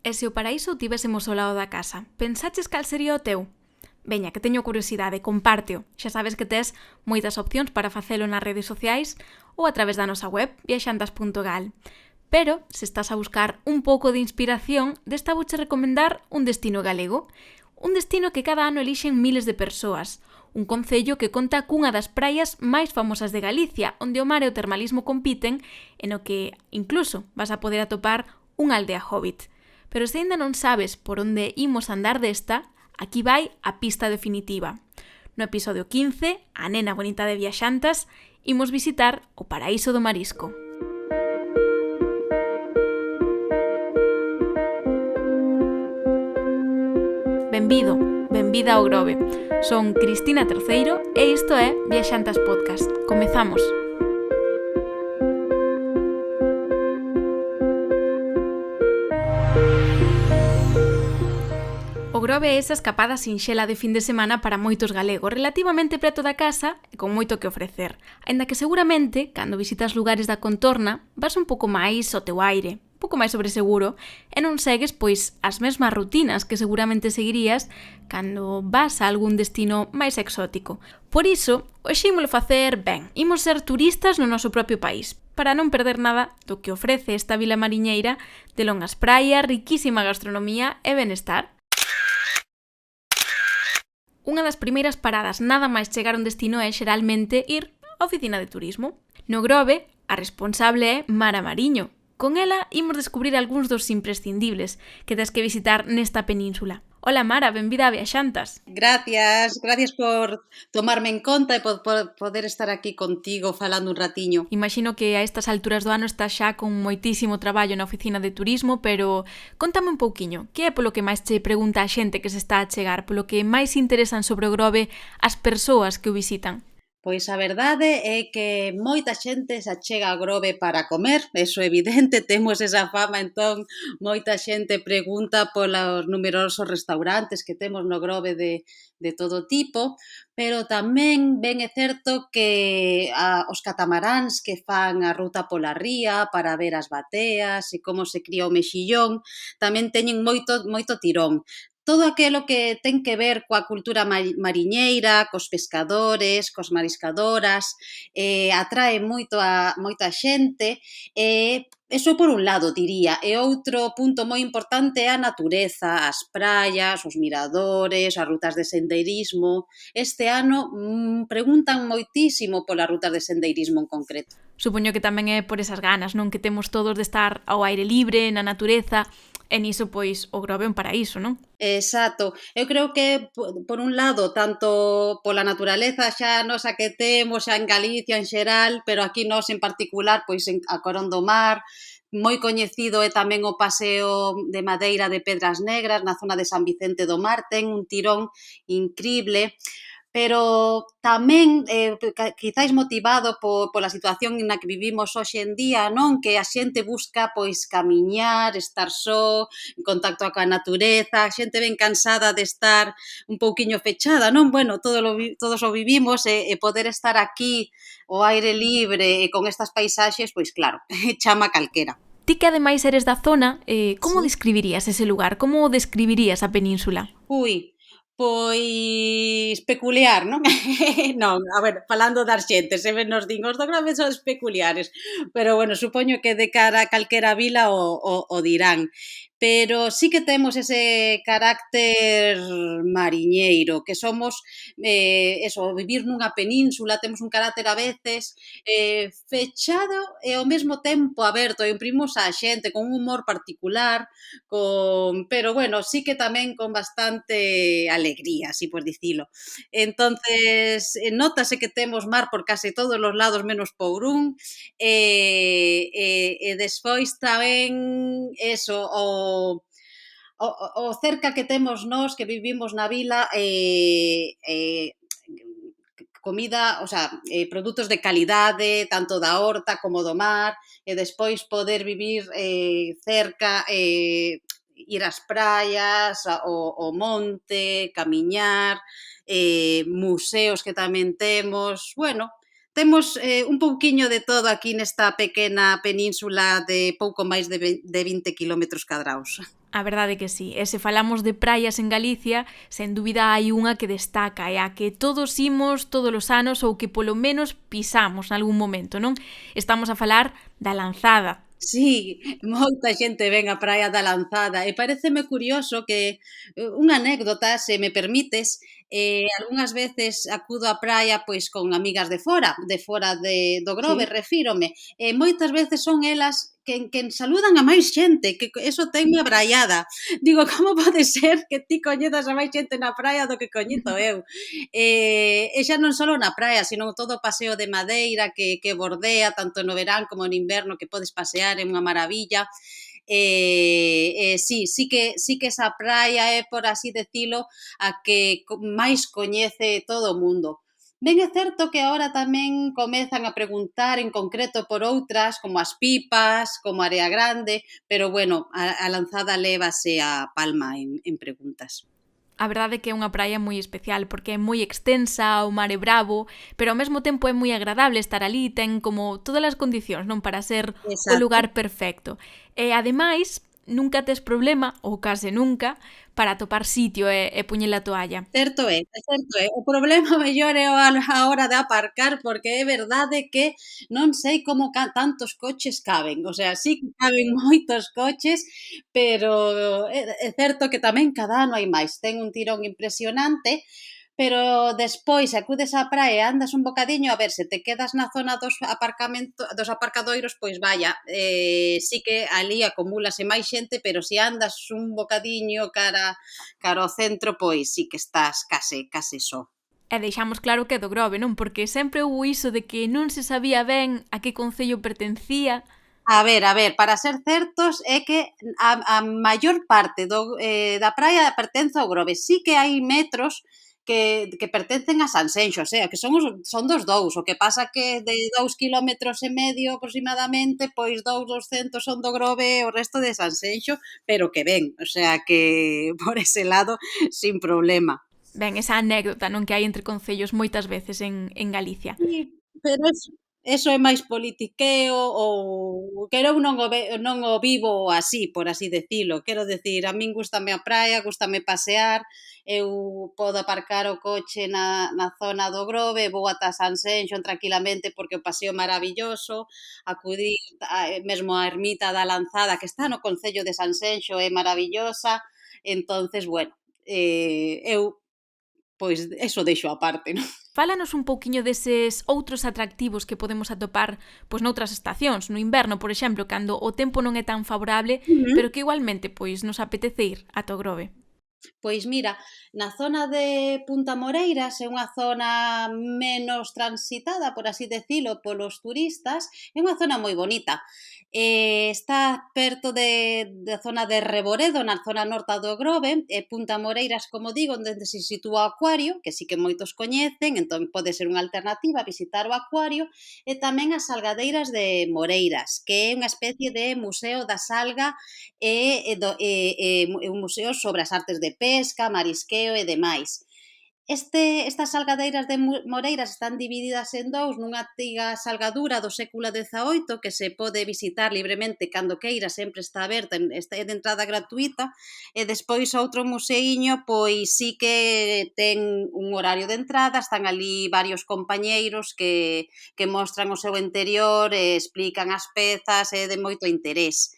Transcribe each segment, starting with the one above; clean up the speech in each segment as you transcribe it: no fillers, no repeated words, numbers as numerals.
E se o paraíso o tivésemos ao lado da casa, pensaches cal sería o teu? Veña, que teño curiosidade, compárteo. Xa sabes que tes moitas opcións para facelo nas redes sociais ou a través da nosa web, viaxantas.gal. Pero, se estás a buscar un pouco de inspiración, desta vouche recomendar un destino galego. Un destino que cada ano elixen miles de persoas. Un concello que conta cunha das praias máis famosas de Galicia, onde o mar e o termalismo compiten e no que, incluso, vas a poder atopar unha aldea hobbit. Pero se ainda non sabes por onde imos andar desta, aquí vai a pista definitiva. No episodio 15, a nena bonita de Viaxantas, imos visitar o paraíso do marisco. Benvido, benvida ao Grove. Son Cristina Terceiro e isto é Viaxantas Podcast. Comezamos. O Grove é esa escapada sinxela de fin de semana para moitos galegos, relativamente preto da casa e con moito que ofrecer. Aínda que seguramente, cando visitas lugares da contorna, vas un pouco máis ao teu aire, un pouco máis sobre seguro, e non segues pois as mesmas rutinas que seguramente seguirías cando vas a algún destino máis exótico. Por iso, hoxe ímolo facer ben. Imos ser turistas no noso propio país, para non perder nada do que ofrece esta vila mariñeira de longas praias, riquísima gastronomía e benestar. Unha das primeiras paradas nada máis chegar a un destino é xeralmente ir á oficina de turismo. No Grove, a responsable é Mara Mariño. Con ela imos descubrir algúns dos imprescindibles que tes que visitar nesta península. Ola Mara, benvida a Viaxantas. Gracias por tomarme en conta e por poder estar aquí contigo falando un ratiño. Imagino que a estas alturas do ano estás xa con moitísimo traballo na oficina de turismo, pero contame un pouquiño, que é polo que máis che pregunta a xente que se está a chegar, polo que máis interesan sobre o Grove as persoas que o visitan? Pois a verdade é que moita xente se achega ao Grove para comer, eso é evidente, temos esa fama, entón moita xente pregunta polos numerosos restaurantes que temos no Grove de todo tipo, pero tamén ben é certo que os catamaráns que fan a ruta pola ría para ver as bateas e como se cría o mexillón tamén teñen moito tirón. Todo aquilo que ten que ver coa cultura mariñeira, cos pescadores, cos mariscadoras, atrae moito a xente, eso por un lado, diría. E outro punto moi importante é a natureza, as praias, os miradores, as rutas de sendeirismo. Este ano preguntan moitísimo polas rutas de sendeirismo en concreto. Supoño que tamén é por esas ganas, non? Que temos todos de estar ao aire libre, na natureza, e niso, pois, o Grove é un paraíso, non? Exacto. Eu creo que, por un lado, tanto pola naturaleza xa nosa que temos xa en Galicia en xeral, pero aquí nós en particular, pois a Corón do Mar, moi coñecido é tamén o paseo de madeira de Pedras Negras na zona de San Vicente do Mar, ten un tirón incrible, pero tamén quizáis motivado pola situación na que vivimos hoxe en día, non? Que a xente busca pois camiñar, estar só, en contacto coa natureza, a xente ben cansada de estar un pouquiño fechada, non? Bueno, todos o vivimos e poder estar aquí ao aire libre e con estas paisaxes, pois claro, chama calquera. Ti que ademais eres da zona, como Sí. describirías ese lugar? Como describirías a península? Pois peculiar, non? Non, a ver, falando das xentes, sempre nos din os do Grove son peculiares, pero bueno, supoño que de cara a calquera vila o dirán. Pero sí que temos ese carácter mariñeiro, que somos, vivir nunha península, temos un carácter a veces fechado e ao mesmo tempo aberto, e imprimimos á xente con un humor particular, pero bueno, sí que tamén con bastante alegría, así por dicilo. Entonces, nótase que temos mar por case todos os lados menos por un, e despois tamén eso, o cerca que temos nós que vivimos na vila, comida, produtos de calidade, tanto da horta como do mar, e despois poder vivir cerca, ir ás praias, ao monte, camiñar, museos que tamén temos, bueno, temos un pouquiño de todo aquí nesta pequena península de pouco máis de 20 kilómetros cadrados. A verdade que sí, e se falamos de praias en Galicia, sen dúbida hai unha que destaca, e a que todos imos todos os anos ou que polo menos pisamos nalgún momento, non? Estamos a falar da Lanzada. Sí, moita xente ven á praia da Lanzada e paréceme curioso que unha anécdota, se me permites, algunhas veces acudo á praia pois con amigas de fora do Grove, Sí. refírome, e moitas veces son elas quen saludan a máis xente, que eso tenme abraiada. Digo, como pode ser que ti coñezas a máis xente na praia do que coñezo eu? E xa non só na praia, sino todo o paseo de madeira que bordea, tanto no verán como no inverno, que podes pasear, é unha maravilla. Sí que esa praia é, por así decilo, a que máis coñece todo o mundo. Ben é certo que agora tamén comezan a preguntar en concreto por outras, como as Pipas, como Area Grande, pero bueno, a Lanzada lévase a palma en preguntas. A verdade é que é unha praia moi especial porque é moi extensa, o mar é bravo, pero ao mesmo tempo é moi agradable estar ali, ten como todas as condicións, non, para ser o Exacto. lugar perfecto. E ademais, nunca tes problema, ou case nunca, para topar sitio e puñer a toalla. Certo é certo é. O problema mellor é a hora de aparcar, porque é verdade que non sei como tantos coches caben. O sea, sí que caben moitos coches, pero é certo que tamén cada ano hai máis. Ten un tirón impresionante, pero despois acudes á praia e andas un bocadiño, a ver, se te quedas na zona dos aparcadoiros, pois vaya, sí que ali acumúlase máis xente, pero se andas un bocadiño cara ao centro, pois sí que estás case só. E deixamos claro que é do Grove, non? Porque sempre houve iso de que non se sabía ben a que concello pertencía. A ver, para ser certos é que a maior parte da praia pertence ao Grove. Sí que hai metros que pertencen a Sanxenxo, o sea, que son dos dous, o que pasa que de 2,5 km aproximadamente, pois 200 son do Grove e o resto de Sanxenxo, pero que ben, o sea que por ese lado sin problema. Ben, esa anécdota non que hai entre concellos moitas veces en Galicia. Sí, pero eso é máis politiqueo ou que eu non o vivo así, por así decilo. Quero decir, a min gústame a praia, gústame pasear, eu podo aparcar o coche na zona do Grove, vou ata Sanxenxo tranquilamente porque o paseo é maravilloso, acudir mesmo á ermita da Lanzada, que está no concello de Sanxenxo, é maravillosa. Entonces, bueno, eu pois eso deixo aparte, non? Fálanos un pouquiño deses outros atractivos que podemos atopar pois noutras estacións, no inverno, por exemplo, cando o tempo non é tan favorable, pero que igualmente pois nos apetece ir ata o Grove. Pois mira, na zona de Punta Moreiras é unha zona menos transitada, por así decilo, polos turistas, é unha zona moi bonita. Está perto da zona de Reboredo, na zona norte do Grove, e Punta Moreiras, como digo, onde se sitúa o acuario, que sí que moitos coñecen, entón pode ser unha alternativa visitar o acuario, e tamén as salgadeiras de Moreiras, que é unha especie de museo da salga e un museo sobre as artes de pesca, marisqueo e demais. Estas salgadeiras de Moreiras están divididas en dous nunha antiga salgadura do século XVIII que se pode visitar libremente cando queira, sempre está aberta, é de entrada gratuita, e despois outro museiño, pois sí que ten un horario de entrada, están ali varios compañeiros que mostran o seu interior e explican as pezas, é de moito interés.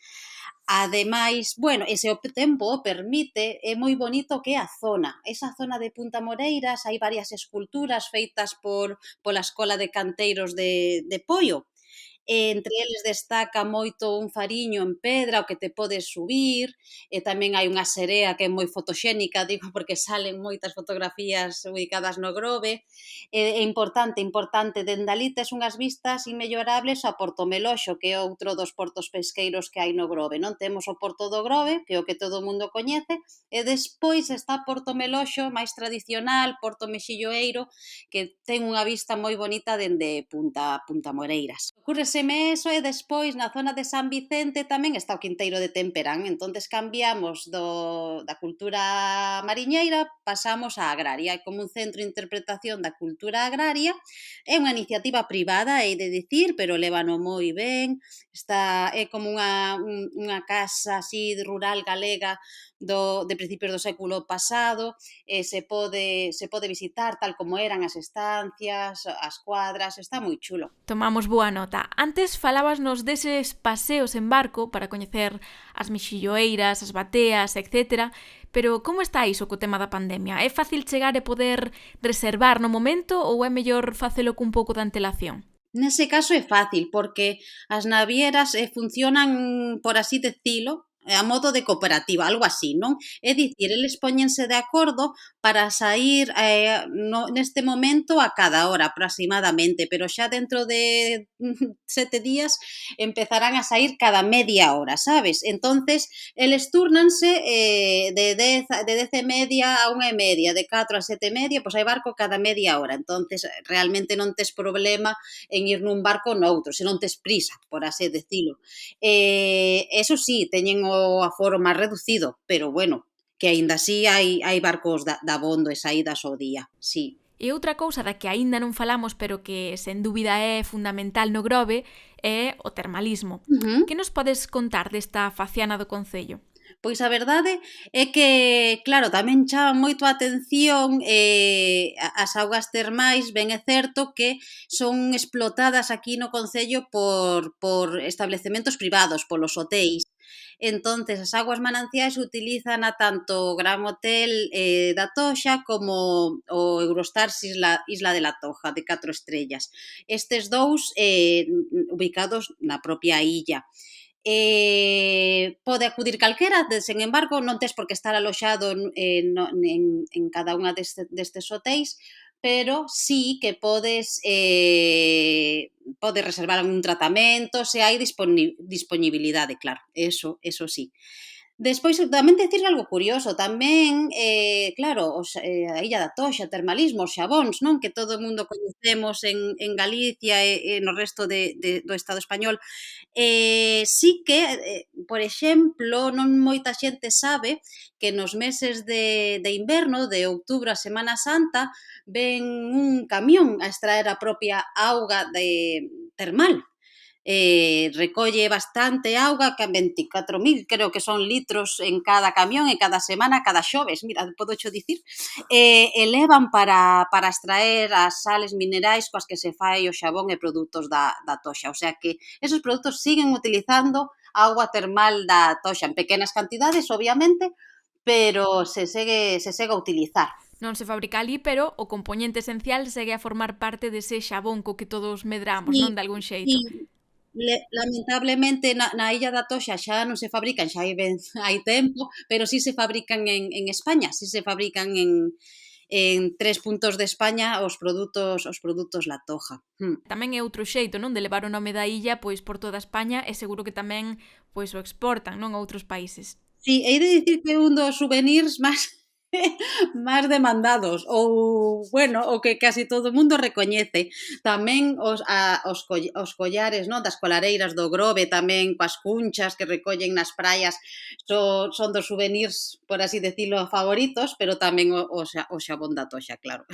Ademais, bueno, e se o tempo o permite, é moi bonito que é a zona. Esa zona de Punta Moreiras, hai varias esculturas feitas pola Escola de Canteiros de Poio. Entre eles destaca moito un fariño en pedra, o que te podes subir, e tamén hai unha serea que é moi fotoxénica, digo, porque salen moitas fotografías ubicadas no Grove. É importante, dende ali tes unhas vistas inmellorables a Porto Meloxo, que é outro dos portos pesqueiros que hai no Grove, non? Temos o Porto do Grove, que é o que todo o mundo coñece, e despois está Porto Meloxo, máis tradicional, Porto Mexilloeiro, que ten unha vista moi bonita dende Punta Moreiras. Ocurre ocórreseme eso e despois na zona de San Vicente tamén está o Quinteiro de Temperán, entonces cambiamos da cultura mariñeira, pasamos á agraria, é como un centro de interpretación da cultura agraria, é unha iniciativa privada, hei de dicir, pero lévano moi ben, é como unha casa así rural galega de principios do século pasado, se pode visitar tal como eran as estancias, as cuadras, está moi chulo. Tomamos boa nota. Antes falabasnos deses paseos en barco para coñecer as mexilloeiras, as bateas, etc. Pero como está iso co tema da pandemia? É fácil chegar e poder reservar no momento ou é mellor facelo cun pouco de antelación? Nese caso é fácil, porque as navieras funcionan, por así decilo, a modo de cooperativa, algo así, non? É dicir, eles póñense de acordo para saír neste momento a cada hora aproximadamente, pero xa dentro de 7 días empezarán a saír cada media hora, sabes? Entonces, eles turnanse de 10 e media a 1:30, de 4 a 7 e media, pois hai barco cada media hora. Entonces, realmente non tes problema en ir nun barco noutro, se non tes prisa, por así decilo. Eso sí, teñen o aforo máis reducido, pero bueno, que aínda así hai barcos dabondo e saídas ao día, sí. E outra cousa da que aínda non falamos, pero que sen dúbida é fundamental no Grove, é o termalismo. Que nos podes contar desta faciana do Concello? Pois a verdade é que, claro, tamén chama moito a atención as augas termais, ben é certo que son explotadas aquí no Concello por establecementos privados, polos hotéis. Entonces, as augas mananciais utilizan a tanto o Gran Hotel da Toxa como o Eurostars Isla de la Toja, de 4 estrellas. Estes dous ubicados na propia illa. Pode acudir calquera, sen embargo, non tes por que estar aloxado en cada unha destes hotéis, pero sí que podes reservar un tratamento se hai disponibilidade, claro, eso sí. Despois, tamén dicir algo curioso, tamén, claro, a Illa da Toxa, termalismo, os xabóns, non? Que todo o mundo coñecemos en Galicia e no resto do Estado español. Sí que, por exemplo, non moita xente sabe que nos meses de inverno, de outubro a Semana Santa, ven un camión a extraer a propia auga termal. Recolle bastante auga, que 24.000 creo que son litros en cada camión, en cada semana, cada xoves, mira, podo xo dicir, elevan para extraer as sales minerais coas que se fai o xabón e produtos da Toxa, o sea que esos produtos siguen utilizando auga termal da Toxa, en pequenas cantidades, obviamente, pero se segue a utilizar. Non se fabrica ali, pero o compoñente esencial segue a formar parte dese xabón co que todos medramos, Sí, non? De algún xeito. sí. Lamentablemente na Illa da Toxa xa non se fabrican, xa hai tempo, pero sí se fabrican en España, sí se fabrican en 3 puntos de España os produtos La Toja. Tamén é outro xeito, non, de levar o nome da illa pois por toda España e seguro que tamén pois o exportan, non, a outros países. Sí, hei de dicir que é un dos souvenirs máis demandados ou, bueno, o que casi todo o mundo recoñece. Tamén os collares, non, das colareiras do Grove, tamén coas cunchas que recollen nas praias, son dos souvenirs, por así decirlo, favoritos, pero tamén o xabón da Toxa, claro.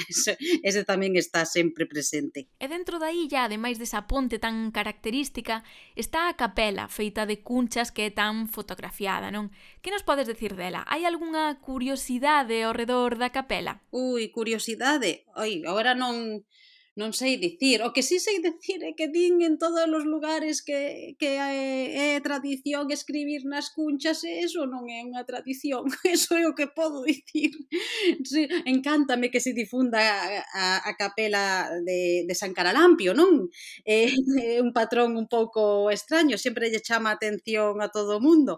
Ese tamén está sempre presente. E dentro da illa, ademais desa ponte tan característica, está a capela feita de cunchas que é tan fotografiada, non? Que nos podes decir dela? Hai algunha curiosidade ao redor da capela? Curiosidade. Agora non sei dicir. O que sí sei dicir é que din en todos os lugares que é tradición escribir nas cunchas e eso non é unha tradición. Eso é o que podo dicir. Sí, encántame que se difunda a capela de San Caralampio, non? É un patrón un pouco extraño, sempre lle chama a atención a todo o mundo.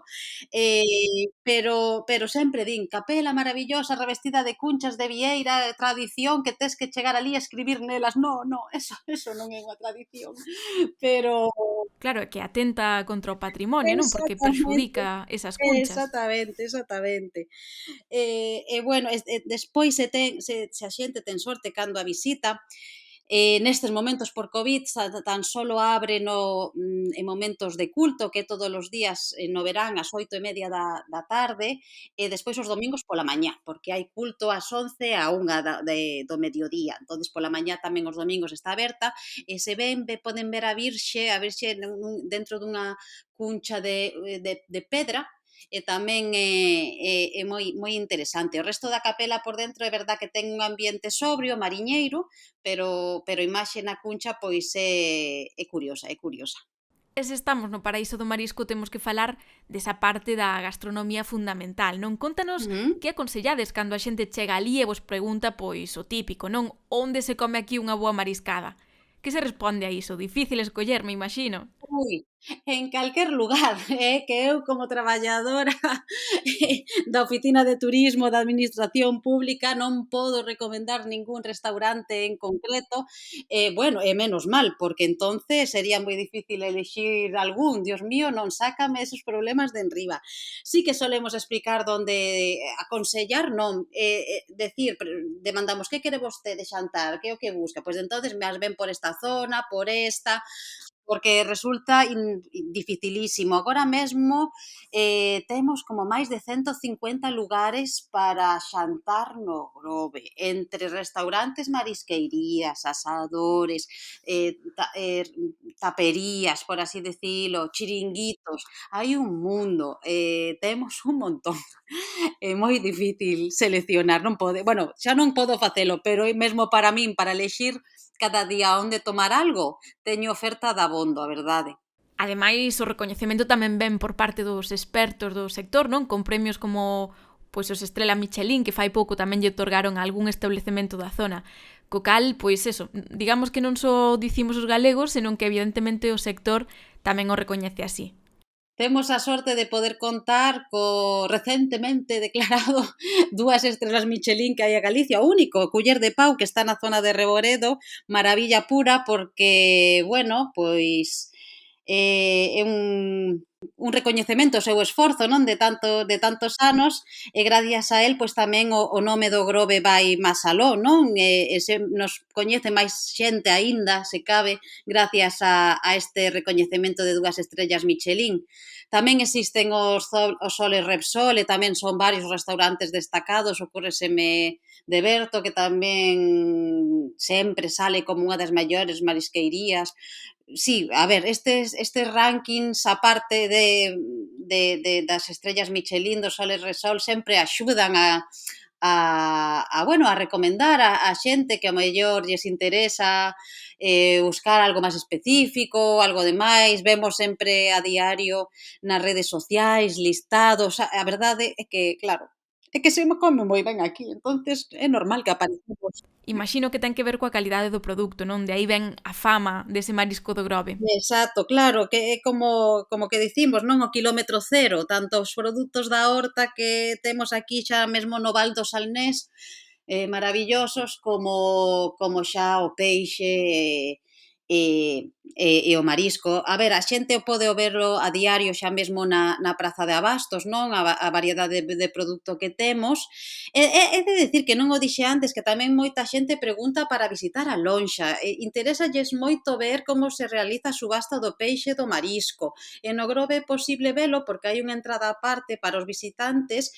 Pero sempre din capela maravillosa revestida de cunchas de vieira, tradición que tes que chegar ali a escribir nelas. No, eso non é unha tradición, pero... Claro, é que atenta contra o patrimonio, non? Porque perxudica esas cunchas. Exactamente. Bueno, despois se a xente ten sorte cando a visita, Nestes momentos por Covid tan solo abre en momentos de culto, que é todos os días no verán ás 8:30 da tarde, e despois os domingos pola mañá, porque hai culto ás 11 a 1 do mediodía. Entonces pola mañá tamén os domingos está aberta, e se poden ver a Virxe dentro dunha cuncha de pedra, e tamén é moi interesante. O resto da capela por dentro é verdad que ten un ambiente sobrio, mariñeiro, pero a imaxe na cuncha pois é curiosa, é curiosa. E se estamos no paraíso do marisco temos que falar desa parte da gastronomía fundamental, non? Contanos Uh-huh. que aconsellades cando a xente chega ali e vos pregunta pois o típico, non? Onde se come aquí unha boa mariscada? Que se responde a iso? Difícil escoller, me imagino. Ui, en calquer lugar, que eu como traballadora da oficina de turismo da administración pública non podo recomendar ningún restaurante en concreto, bueno, e menos mal, porque entonces sería moi difícil elixir algún, Dios mío, non sácame esos problemas de enriba. Sí que solemos explicar aconsellar non, decir, demandamos que quere vostede xantar, que é o que busca, pois entonces me as ven por esta zona, por esta, porque resulta dificilísimo. Agora mesmo temos como máis de 150 lugares para xantar no Grove, entre restaurantes, marisqueirías, asadores, taperías, por así decirlo, chiringuitos, hai un mundo, temos un montón. É moi difícil seleccionar, bueno, xa non podo facelo, pero mesmo para min, para elexir cada día onde tomar algo, teño oferta dabondo, a verdade. Ademais, o recoñecemento tamén ven por parte dos expertos do sector, non? Con premios como pois os Estrela Michelin, que fai pouco tamén lle otorgaron a algún establecemento da zona. Co cal, pois eso, digamos que non só dicimos os galegos, senón que evidentemente o sector tamén o recoñece así. Temos a sorte de poder contar co recentemente declarado 2 estrelas Michelin que hai a Galicia, o único, Culler de Pau, que está na zona de Reboredo, maravilla pura, porque, bueno, pois é un recoñecemento ao seu esforzo, non, de tantos anos, e gracias a él, pois tamén o nome do Grove vai máis aló, non? E se nos coñece máis xente aínda, se cabe, gracias a este recoñecemento de 2 estrellas Michelin. Tamén existen os soles Repsol, e tamén son varios restaurantes destacados, ocurreseme de Berto, que tamén sempre sale como unha das maiores marisqueirías. Sí, a ver, estes rankings, aparte das estrellas Michelin, dos soles Repsol, sempre axudan bueno, a recomendar a xente que ao mellor lles interesa buscar algo máis específico, algo de máis. Vemos sempre a diario nas redes sociais, listados. A verdade é que, claro, é que se me come moi ben aquí, entonces é normal que aparecemos. Imagino que ten que ver coa calidade do produto, non? De aí ven a fama dese marisco do Grove. Exacto, claro, que é como que dicimos, non? O quilómetro cero, tanto os produtos da horta que temos aquí xa mesmo no Val do Salnés, maravillosos, como xa o peixe e o marisco. A ver, a xente pode verlo a diario xa mesmo na Praza de Abastos, non? A variedade de produto que temos. É de decir que non o dixe antes, que tamén moita xente pregunta para visitar a lonxa. Interésalles moito ver como se realiza a subasta do peixe e do marisco. E no Grove é posible velo porque hai unha entrada aparte para os visitantes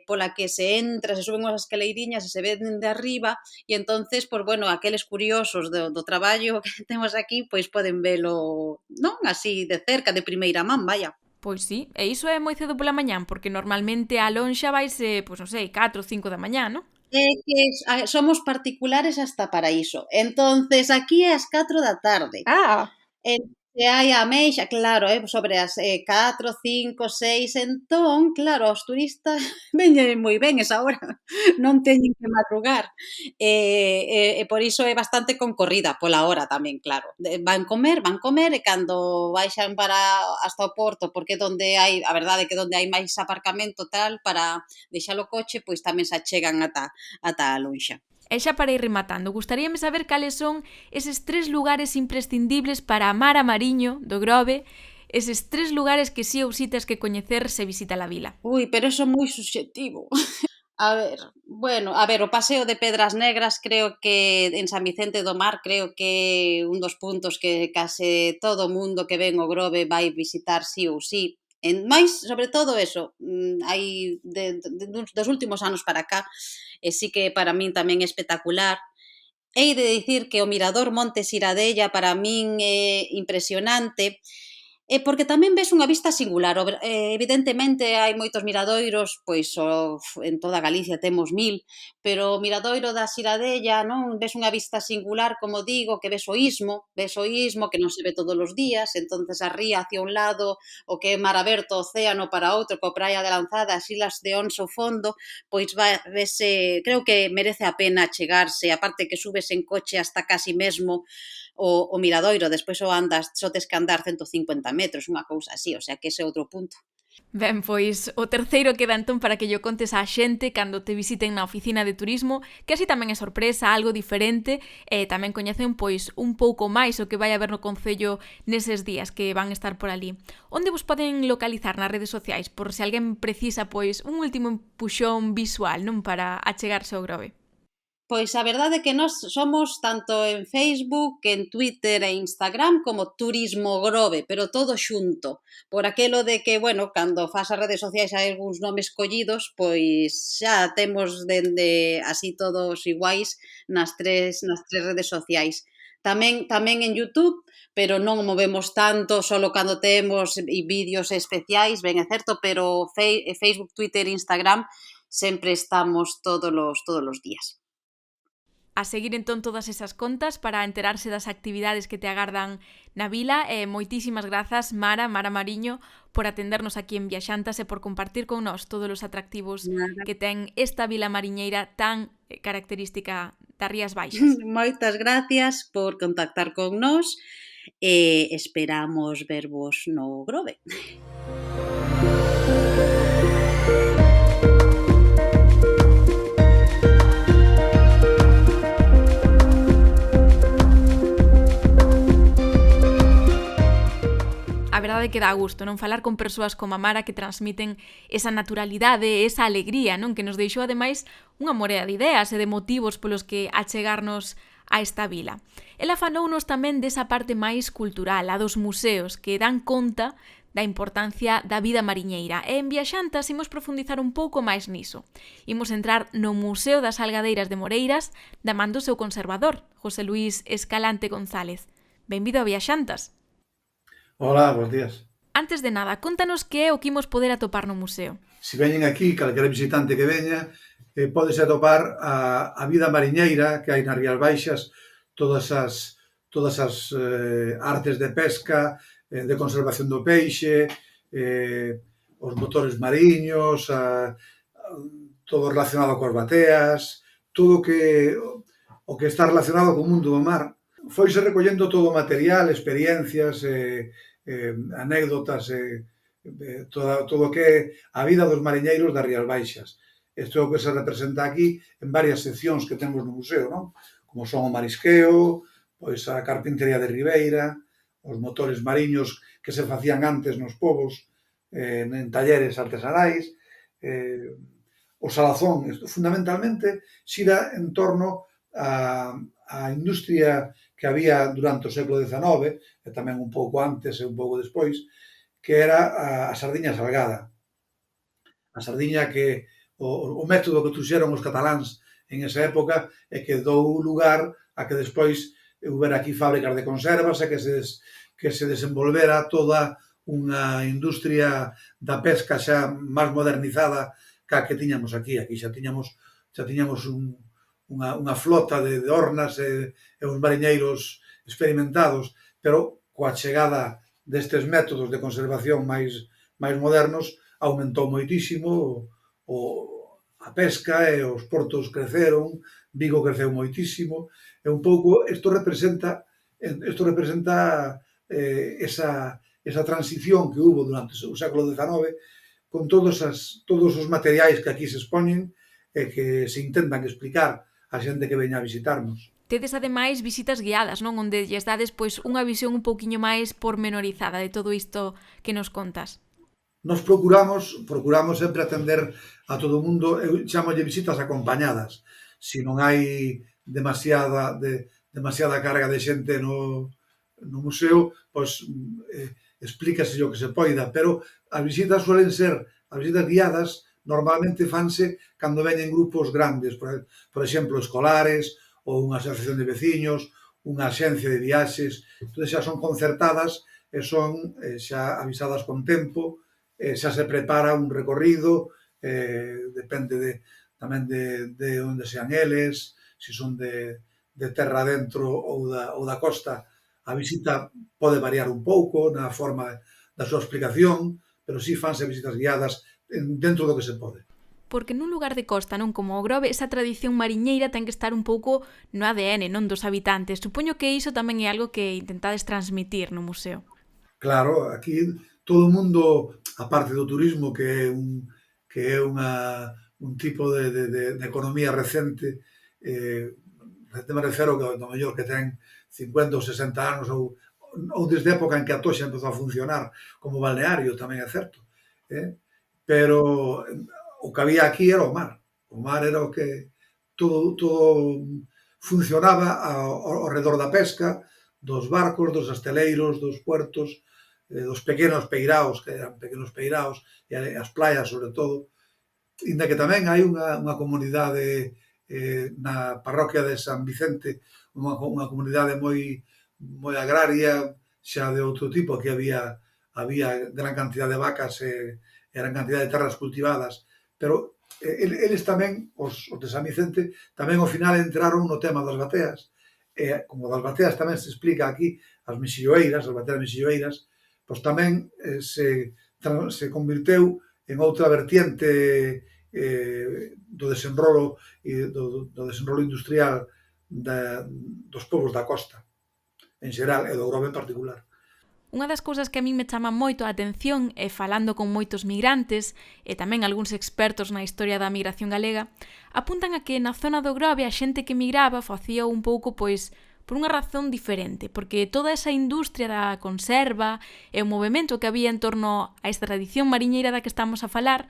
pola que se entra, se suben unhas escaleiriñas e se ven de arriba, e entonces, pois, bueno, aqueles curiosos do traballo que temos aquí, pois poden velo, non? Así de cerca, de primeira man, vaya. Pois sí, e iso é moi cedo pola mañán, porque normalmente a lonxa vaise, pois non sei, 4 ou 5 da mañá, non? É que somos particulares hasta para iso. Entonces, aquí é ás 4 da tarde. Ah, Se hai ameixa, claro, sobre as 4, 5, 6, entón, claro, os turistas veñen moi ben esa hora, non teñen que madrugar, e por iso é bastante concorrida pola hora tamén, claro. Van comer, e cando baixan hasta o porto, porque é donde hai, a verdade é que donde hai máis aparcamento tal, para deixar o coche, pois tamén se achegan ata a lonxa. E xa para ir rematando, gustaríame saber cales son eses 3 lugares imprescindibles para amar a Mariño do Grove, eses 3 lugares que sí ou sí tes que coñecer se visita a vila. Ui, pero eso é moi subxectivo. A ver, Bueno, a ver, o paseo de Pedras Negras creo que en San Vicente do Mar creo que un dos puntos que case todo o mundo que ven o Grove vai visitar sí ou sí. Mais, sobre todo eso, hai dos últimos anos para cá, e sí que para min tamén é espectacular. Hei de dicir que o Mirador Monte Siradella para min é impresionante, porque tamén ves unha vista singular. Evidentemente hai moitos miradoiros, pois en toda Galicia temos 1000, pero o miradoiro da Siradella, non, ves unha vista singular, como digo, que ves o istmo que non se ve todos os días, entonces a ría hacia un lado, o que é mar aberto, o océano para outro, coa praia de Lanzada, as Islas de Ons ao fondo, pois vese, creo que merece a pena chegarse, aparte que subes en coche hasta casi mesmo o miradoiro, despois só tes que andar 150 metros, unha cousa así, o sea que ese é outro punto. Ben, pois o terceiro queda entón para que llo contes á xente cando te visiten na oficina de turismo, que así tamén é sorpresa, algo diferente, e tamén coñecen pois un pouco máis o que vai haber no Concello neses días que van estar por ali. Onde vos poden localizar nas redes sociais, por se alguén precisa pois un último empuxón visual, non, para achegarse ao Grove? Pois a verdade é que nós somos tanto en Facebook, en Twitter e Instagram como Turismo Grove, pero todo xunto. Por aquelo de que, bueno, cando fas as redes sociais hai algúns nomes collidos, pois xa temos dende así todos iguais nas tres redes sociais. Tamén en YouTube, pero non o movemos tanto, solo cando temos vídeos especiais, ben é certo, pero Facebook, Twitter, Instagram sempre estamos todos os días. A seguir entón todas esas contas para enterarse das actividades que te agardan na vila e moitísimas grazas Mara Mariño por atendernos aquí en Viaxantas e por compartir con nós todos os atractivos Nada. que ten esta vila mariñeira tan característica das Rías Baixas. Moitas gracias por contactar con nós e esperamos vervos no Grove. A verdade é que dá gusto, non, falar con persoas como a Mara que transmiten esa naturalidade, esa alegría, non, que nos deixou ademais unha morea de ideas e de motivos polos que achegarnos a esta vila. Ela falounos tamén desa parte máis cultural, a dos museos, que dan conta da importancia da vida mariñeira. E en Viaxantas imos profundizar un pouco máis niso. Imos entrar no Museo das Algadeiras de Moreiras da man do seu conservador, José Luís Escalante González. Benvido a Viaxantas. Hola, bons días. Antes de nada, contanos que é o que imos poder atopar no museo. Se veñen aquí, calquera visitante que veña, pódese atopar a vida mariñeira que hai nas Rías Baixas, todas as artes de pesca, de conservación do peixe, os motores mariños, todo relacionado coas bateas, todo o que está relacionado co mundo do mar. Foise recollendo todo o material, experiencias, anécdotas, todo o que é a vida dos mariñeiros das Rías Baixas. Isto é o que se representa aquí en varias seccións que temos no museo, non? Como son o marisqueo, pois a carpintería de Ribeira, os motores mariños que se facían antes nos povos, en talleres artesanais, o salazón. Isto fundamentalmente xira en torno a industria que había durante o século XIX, e tamén un pouco antes e un pouco despois, que era a sardiña salgada. A sardiña que o método que trouxeron os cataláns en esa época e que dou lugar a que despois houbera aquí fábricas de conservas e que se desenvolvera toda unha industria da pesca xa máis modernizada ca que tiñamos aquí. Aquí xa tiñamos unha flota de hornas e uns mariñeiros experimentados, pero coa chegada destes métodos de conservación máis modernos aumentou moitísimo a pesca e os portos creceron, Vigo creceu moitísimo, e un pouco isto representa esa transición que hubo durante o século XIX con todos os materiais que aquí se expoñen e que se intentan explicar a xente que veña a visitarnos. Tedes ademais visitas guiadas, non? Onde lles dades pois unha visión un pouquiño máis pormenorizada de todo isto que nos contas. Nos procuramos sempre atender a todo o mundo, eu chamolle visitas acompañadas. Se non hai demasiada carga de xente no museo, pois explícase o que se poida, pero as visitas suelen ser, as visitas guiadas, normalmente fanse cando veñen grupos grandes, por exemplo, escolares, ou unha asociación de veciños, unha axencia de viaxes, entón xa son concertadas e son xa avisadas con tempo, xa se prepara un recorrido, depende tamén de onde sean eles, se son de terra adentro ou da costa, a visita pode variar un pouco na forma da súa explicación, pero si fanse visitas guiadas dentro do que se pode. Porque nun lugar de costa, non como o Grove, esa tradición mariñeira ten que estar un pouco no ADN, non dos habitantes. Supoño que iso tamén é algo que intentades transmitir no museo. Claro, aquí todo o mundo, aparte do turismo, que é un tipo de economía recente, me refero que do mellor que ten 50 ou 60 anos ou desde a época en que a Toxa empezou a funcionar como balneario, tamén é certo. Pero o que había aquí era o mar. O mar era o que todo funcionaba ao redor da pesca, dos barcos, dos asteleiros, dos puertos, dos pequenos peiraos, que eran pequenos peiraos, e as playas, sobre todo. Inda que tamén hai unha comunidade na parroquia de San Vicente, unha comunidade moi agraria, xa de outro tipo, que había gran cantidad de vacas e gran cantidad de terras cultivadas, pero eles tamén, os de San Vicente, tamén ao final entraron no tema das bateas, e como das bateas tamén se explica aquí, as mexilloeiras, as bateas mexilloeiras, pois tamén se convirteu en outra vertiente do desenrolo industrial dos povos da costa en xeral e do Grove en particular. Unha das cousas que a min me chama moito a atención é falando con moitos migrantes e tamén algúns expertos na historia da migración galega, apuntan a que na zona do Grove a xente que migraba facía un pouco pois por unha razón diferente, porque toda esa industria da conserva e o movimento que había en torno a esta tradición mariñeira da que estamos a falar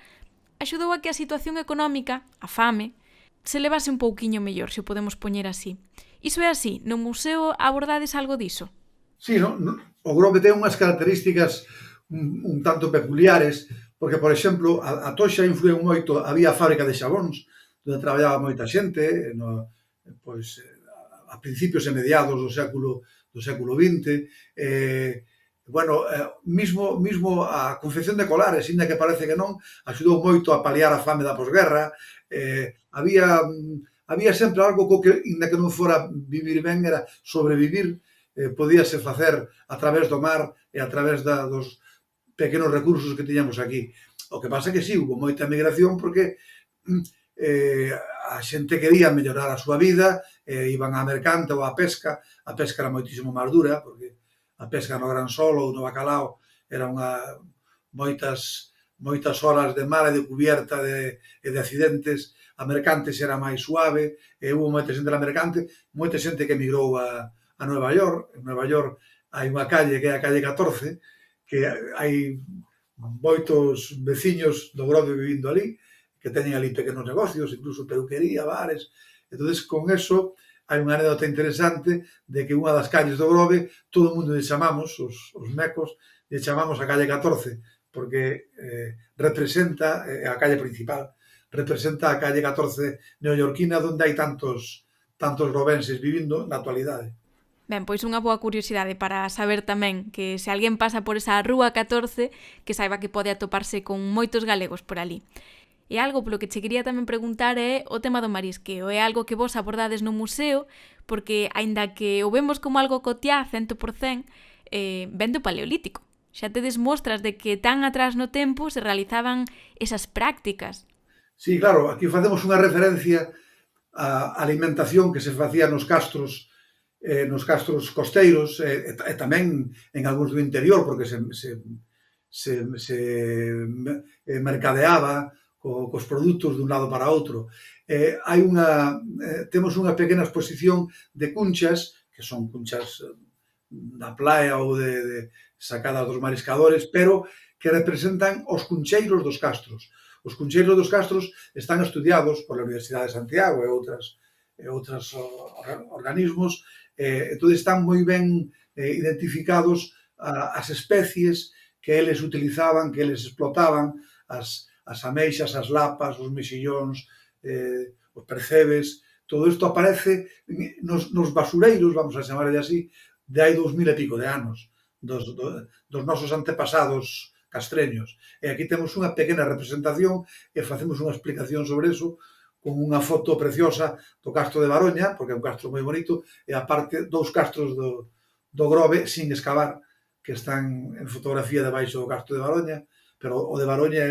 axudou a que a situación económica, a fame, se levase un pouquiño mellor, se o podemos poñer así. Iso é así? No museo abordades algo diso? Sí, o Grove ten unhas características un tanto peculiares, porque, por exemplo, a Toxa influeu moito, había fábrica de xabóns, onde traballaba moita xente, pois, a principios e mediados do século XX, mismo a confección de colares, inda que parece que non, axudou moito a paliar a fame da posguerra, había sempre algo que, inda que non fora vivir ben, era sobrevivir, podíase facer a través do mar e a través dos pequenos recursos que tiñamos aquí. O que pasa é que sí, hubo moita migración porque a xente quería mellorar a súa vida, iban á mercante ou á pesca. A pesca era moitísimo máis dura, porque a pesca no Gran Sol ou no Bacalao era moitas horas de mar e de cubierta e de accidentes. A mercante era máis suave, e hubo moita xente na mercante, moita xente que emigrou a Nueva York. En Nueva York hai unha calle que é a calle 14, que hai moitos veciños do Grove vivindo ali, que teñen ali pequenos negocios, incluso peluquería, bares. Entonces, con eso, hai unha anécdota interesante de que unha das calles do Grove, todo o mundo lle chamamos, os mecos, lle chamamos a calle 14, porque representa a calle principal, representa a calle 14 neoyorquina, onde hai tantos grovenses vivindo na actualidade. Ben, pois unha boa curiosidade para saber tamén que se alguén pasa por esa rúa 14, que saiba que pode atoparse con moitos galegos por ali. E algo polo que che quería tamén preguntar é o tema do marisqueo. É algo que vos abordades no museo, porque, aínda que o vemos como algo cotiá 100%, ven do Paleolítico. Xa tedes mostras de que tan atrás no tempo se realizaban esas prácticas. Sí, claro, aquí facemos unha referencia á alimentación que se facía nos castros costeiros e tamén en algúns do interior, porque se mercadeaba cos produtos dun lado para outro. Temos unha pequena exposición de cunchas, que son cunchas da playa ou sacadas dos mariscadores, pero que representan os cuncheiros dos castros. Os cuncheiros dos castros están estudiados pola Universidade de Santiago e outros organismos, entón están moi ben identificados as especies que eles utilizaban, que eles explotaban, as ameixas, as lapas, os mexillóns, os percebes, todo isto aparece nos basureiros, vamos a chamarle así, de hai 2000 e pico de anos, dos nosos antepasados castreños. E aquí temos unha pequena representación e facemos unha explicación sobre eso con unha foto preciosa do Castro de Baroña, porque é un castro moi bonito, e aparte dous castros do Grove sin excavar, que están en fotografía debaixo do Castro de Baroña, pero o de Baroña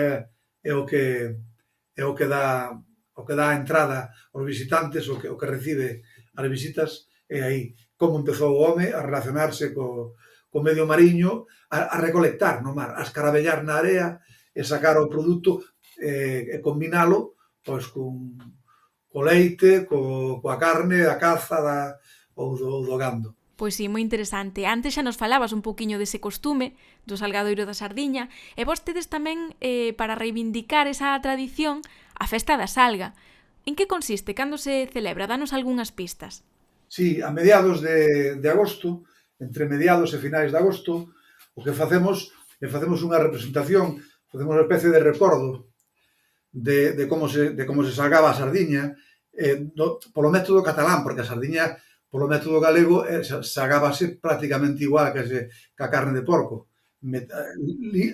é o que dá a entrada aos visitantes, o que recibe as visitas, e aí como empezou o home a relacionarse co medio mariño, a recolectar no mar, a escaravellar na area e sacar o produto e combinalo pois co leite, coa carne, a caza ou do gando. Pois sí, moi interesante. Antes xa nos falabas un poquiño dese costume do salgadoiro da sardiña e vostedes tamén, para reivindicar esa tradición, a festa da salga. En que consiste? Cando se celebra? Danos algunhas pistas. Sí, a mediados de agosto, entre mediados e finais de agosto, o que facemos unha representación, facemos unha especie de recordo de como se salgaba a sardiña polo método catalán, porque a sardiña polo método galego salgábase prácticamente igual que a carne de porco.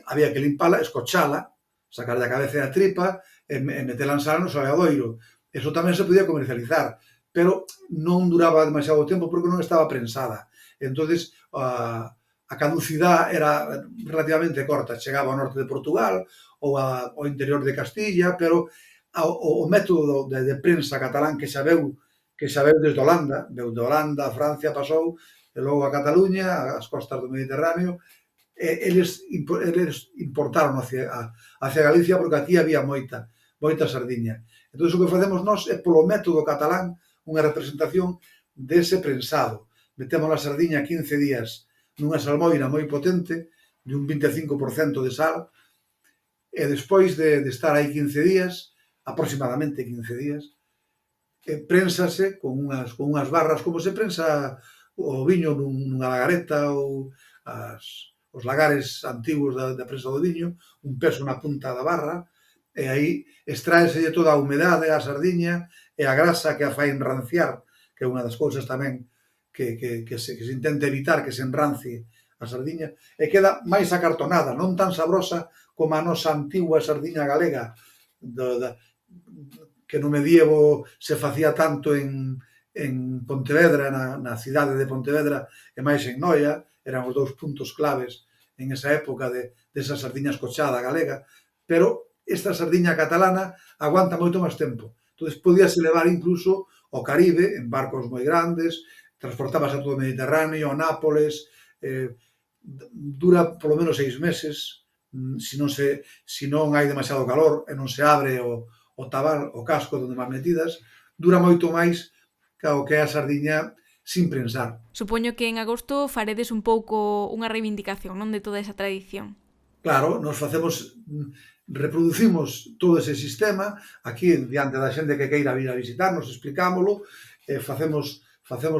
Había que limpala, escochala, sacar da cabeza a tripa e metela en sal no salgadoiro. Eso tamén se podía comercializar, pero non duraba demasiado tempo porque non estaba prensada. Entonces a caducidade era relativamente corta, chegaba ao norte de Portugal ou ao interior de Castilla, pero o método de prensa catalán que xa veu desde Holanda, veu de Holanda a Francia, pasou, e logo a Cataluña, as costas do Mediterráneo, eles importaron hacia Galicia porque aquí había moita sardiña. Entón, o que facemos nós é, polo método catalán, unha representación dese prensado. Metemos a sardiña 15 días nunha salmoira moi potente, de un 25% de sal, e despois de estar aí 15 días, aproximadamente 15 días, prénsase con unhas barras, como se prensa o viño nunha lagareta ou os lagares antigos da prensa do viño, un peso na punta da barra, e aí extraeselle toda a humedade, a sardiña e a grasa que a fai enranciar, que é unha das cousas tamén que se intenta evitar que se enrancie a sardiña, e queda máis acartonada, non tan sabrosa como a nosa antigua sardiña galega, que no medievo se facía tanto en Pontevedra, na cidade de Pontevedra, e máis en Noia, eran os dous puntos claves en esa época desa sardiña escochada galega, pero esta sardiña catalana aguanta moito máis tempo. Entón, podíase levar incluso ao Caribe, en barcos moi grandes, transportábase a todo o Mediterráneo, a Nápoles, dura polo menos 6 meses, se non hai demasiado calor e non se abre o tabal, o casco donde vas metidas, dura moito máis que o que é a sardiña sin prensar. Supoño que en agosto faredes un pouco unha reivindicación, non, de toda esa tradición. Claro, nos reproducimos todo ese sistema, aquí, diante da xente que queira vir a visitarnos, explicámolo, facemos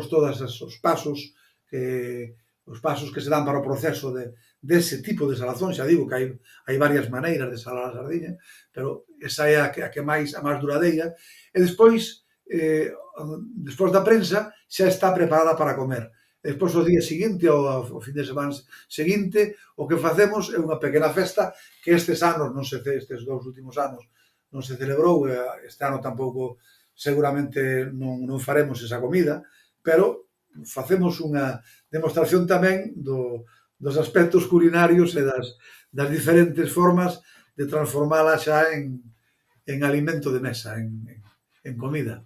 todos os pasos que se dan para o proceso dese tipo de salazón. Xa digo que hai varias maneiras de salar a sardiña, pero esa é a máis duradeira. E despois da prensa, xa está preparada para comer. Despois, o día seguinte, ou o fin de semana seguinte, o que facemos é unha pequena festa que estes dous últimos anos non se celebrou, este ano tampouco seguramente non faremos esa comida, pero facemos unha demostración tamén dos aspectos culinarios e das diferentes formas de transformala xa en alimento de mesa, en comida.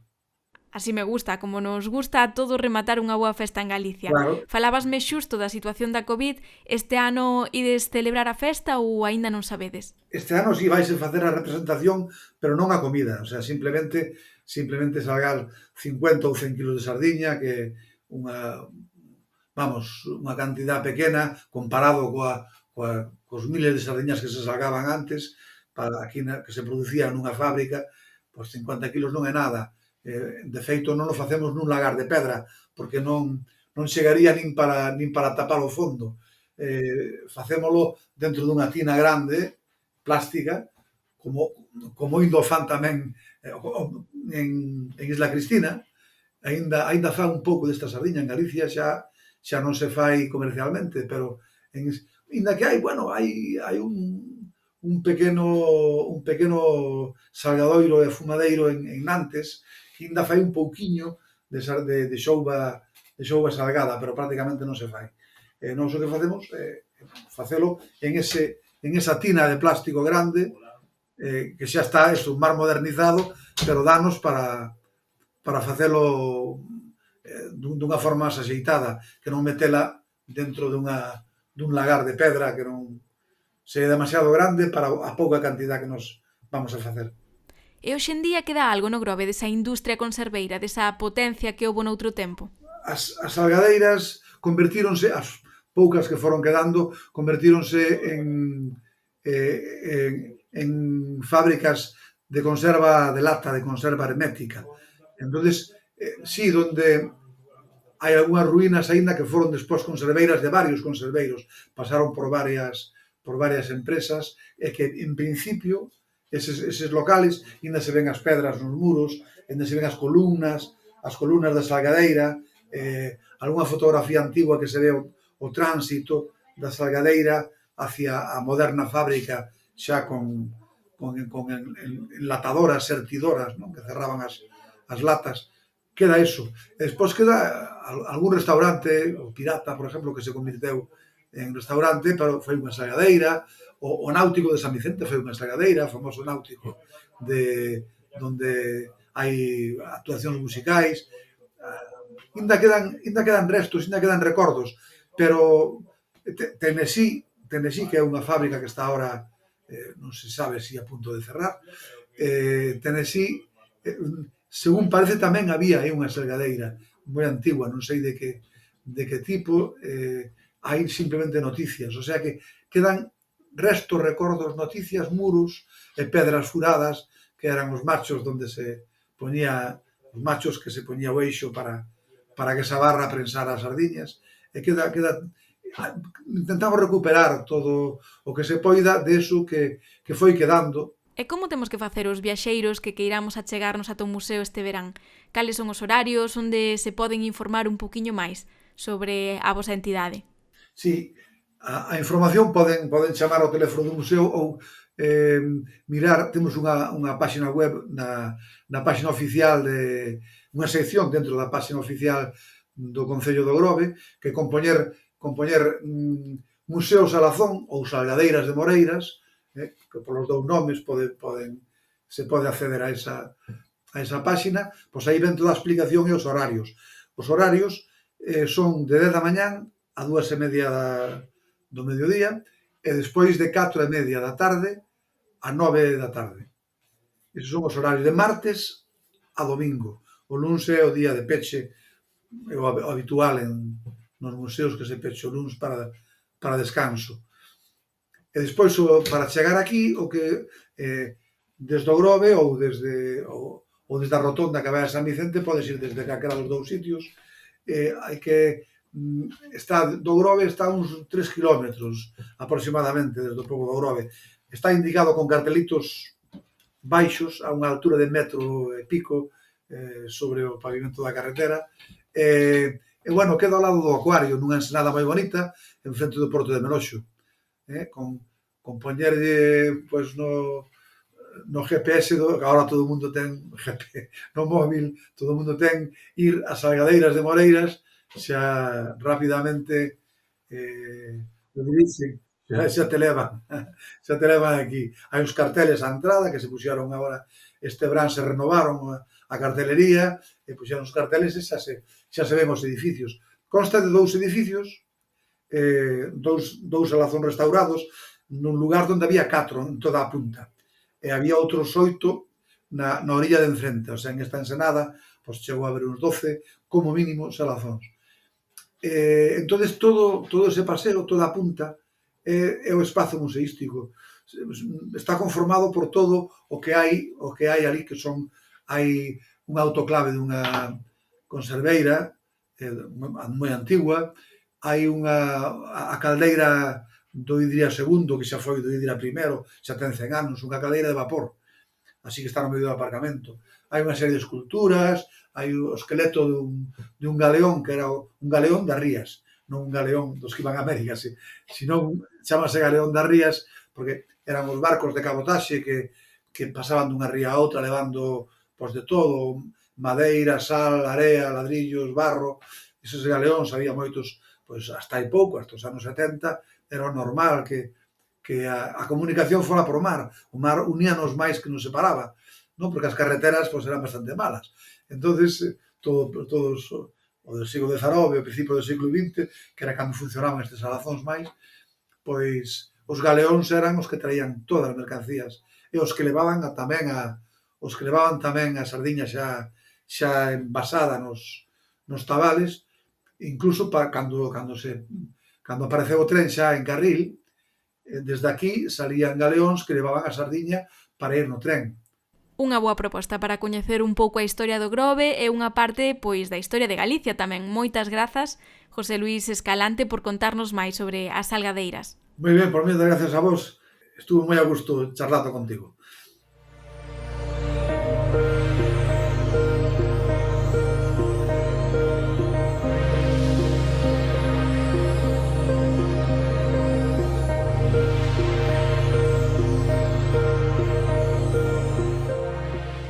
Así me gusta, como nos gusta a todos rematar unha boa festa en Galicia. Claro. Falabasme xusto da situación da COVID, este ano ides celebrar a festa ou aínda non sabedes? Este ano si vaise facer a representación, pero non a comida, o sea, simplemente salgar 50 ou 100 kilos de sardiña, que unha cantidad pequena comparado coa cos miles de sardiñas que se salgaban antes, para aquí que se producía nunha fábrica, pois 50 kilos non é nada. De feito, non o facemos nun lagar de pedra, porque non chegaría nin para tapar o fondo. Facémolo dentro dunha tina grande, plástica, como indo fan tamén en Isla Cristina, aínda fan un pouco desta sardiña. En Galicia xa non se fai comercialmente, pero aínda que hai un pequeno salgadoiro e fumadeiro en Nantes que aínda fai un pouquiño de xouba salgada, pero prácticamente non se fai. Nós o que facemos é facelo en esa tina de plástico grande, que xa está un mar modernizado, pero danos para facelo dunha forma máis axeitada, que non metela dentro dun lagar de pedra que non se é demasiado grande para a pouca cantidad que nos vamos a facer. E hoxe en día queda algo no Grove desa industria conserveira, desa potencia que houbo noutro tempo? As salgadeiras convertíronse, as poucas que foron quedando, convertíronse en fábricas de conserva de lata, de conserva hermética. Entonces, sí, donde hai algunhas ruínas aínda que foron despois conserveiras de varios conserveiros, pasaron por varias empresas, e que, en principio, eses locales, aínda se ven as pedras nos muros, aínda se ven as columnas da salgadeira, algunha fotografía antigua que se ve o tránsito da salgadeira hacia a moderna fábrica, xa con enlatadoras, sertidoras, non? Que cerraban as latas. Queda eso. E despois queda algún restaurante, o Pirata, por exemplo, que se convirteu en restaurante, pero foi unha salgadeira. O Náutico de San Vicente foi unha salgadeira, o famoso Náutico, donde hai actuacións musicais. Ainda quedan restos, ainda quedan recordos, pero Tennessee, que é unha fábrica que está ahora, non se sabe se a punto de cerrar, Tennessee, según parece, tamén había aí unha salgadeira moi antigua, non sei de que tipo, hai simplemente noticias, o sea que quedan restos, recordos, noticias, muros e pedras furadas, que eran os machos onde se poñía, os machos que se poñía o eixo para que esa barra prensara as sardiñas, e intentamos recuperar todo o que se poida de eso que foi quedando. E como temos que facer os viaxeiros que queiramos achegarnos ata un museo este verán? Cales son os horarios onde se poden informar un poquinho máis sobre a vosa entidade? Sí, a información poden chamar ao teléfono do museo ou mirar, temos unha páxina web na páxina oficial unha sección dentro da páxina oficial do Concello do Grove, que compoñer Museo Salazón ou Salgadeiras de Moreiras, que polos dous nomes se pode acceder a esa páxina, pois aí ven toda a explicación e os horarios. Os horarios son de 10 da mañán a 2:30 do mediodía, e despois de 4:30 da tarde a 9 da tarde. Esos son os horarios de martes a domingo. O luns é o día de peche, é o habitual nos museos, que se peche o luns para descanso. E despois, para chegar aquí, o que desde o Grove ou desde a rotonda que vai a San Vicente, podes ir desde calquera dos dous sitios. Hai que do Grove está uns 3 kilómetros aproximadamente desde o pobo do Grove. Está indicado con cartelitos baixos a unha altura de 1,5 metros sobre o pavimento da carretera. Bueno, queda ao lado do acuario, nunha ensenada moi bonita, en frente do Porto de Meloxo. Con poñerlle no GPS, agora todo o mundo ten no móvil, todo o mundo ten ir a Salgadeiras de Moreiras, xa rapidamente o dirixen, xa te levan aquí. Hai uns carteles á entrada que se puxeron agora, este verán se renovaron a cartelería, e puxeron os carteles e xa se ven os edificios. Consta de 2 edificios, 2 salazóns restaurados, nun lugar onde había 4 en toda a punta. E había outros 8 na orilla de enfrente, o sea, en esta ensenada, pois chegou a haber uns 12, como mínimo, salazóns. Entonces todo ese paseo, toda a punta, é o espazo museístico. Está conformado por todo o que hai ali, que son, hai unha autoclave dunha conserveira moi antigua, hai a caldeira do Idria II, que xa foi do Idria I, xa ten 100 anos, unha caldeira de vapor, así que está no medio do aparcamento. Hai unha serie de esculturas, hai o esqueleto dun galeón, que era un galeón das Rías, non un galeón dos que iban a América, senón chamase galeón das Rías, porque eran os barcos de cabotaxe que pasaban dunha ría a outra levando pois de todo, madeira, sal, area, ladrillos, barro. Eses galeóns había moitos, pois hasta hai pouco, hasta os anos 70, era normal que a comunicación fora por mar. O mar uníanos máis que nos separaba, non? Porque as carreteras pois eran bastante malas. Entonces, todos o do siglo XIX, o principio do siglo XX, que era cando funcionaban estes alazóns máis, pois os galeóns eran os que traían todas as mercancías e os que levaban tamén a sardiña xa envasada nos tabales, incluso cando apareceu o tren xa en carril, desde aquí salían galeóns que levaban a sardiña para ir no tren. Unha boa proposta para coñecer un pouco a historia do Grove e unha parte pois da historia de Galicia tamén. Moitas grazas, José Luís Escalante, por contarnos máis sobre as salgadeiras. Moi ben, por mí, gracias a vos. Estuvo moi a gusto charlando contigo.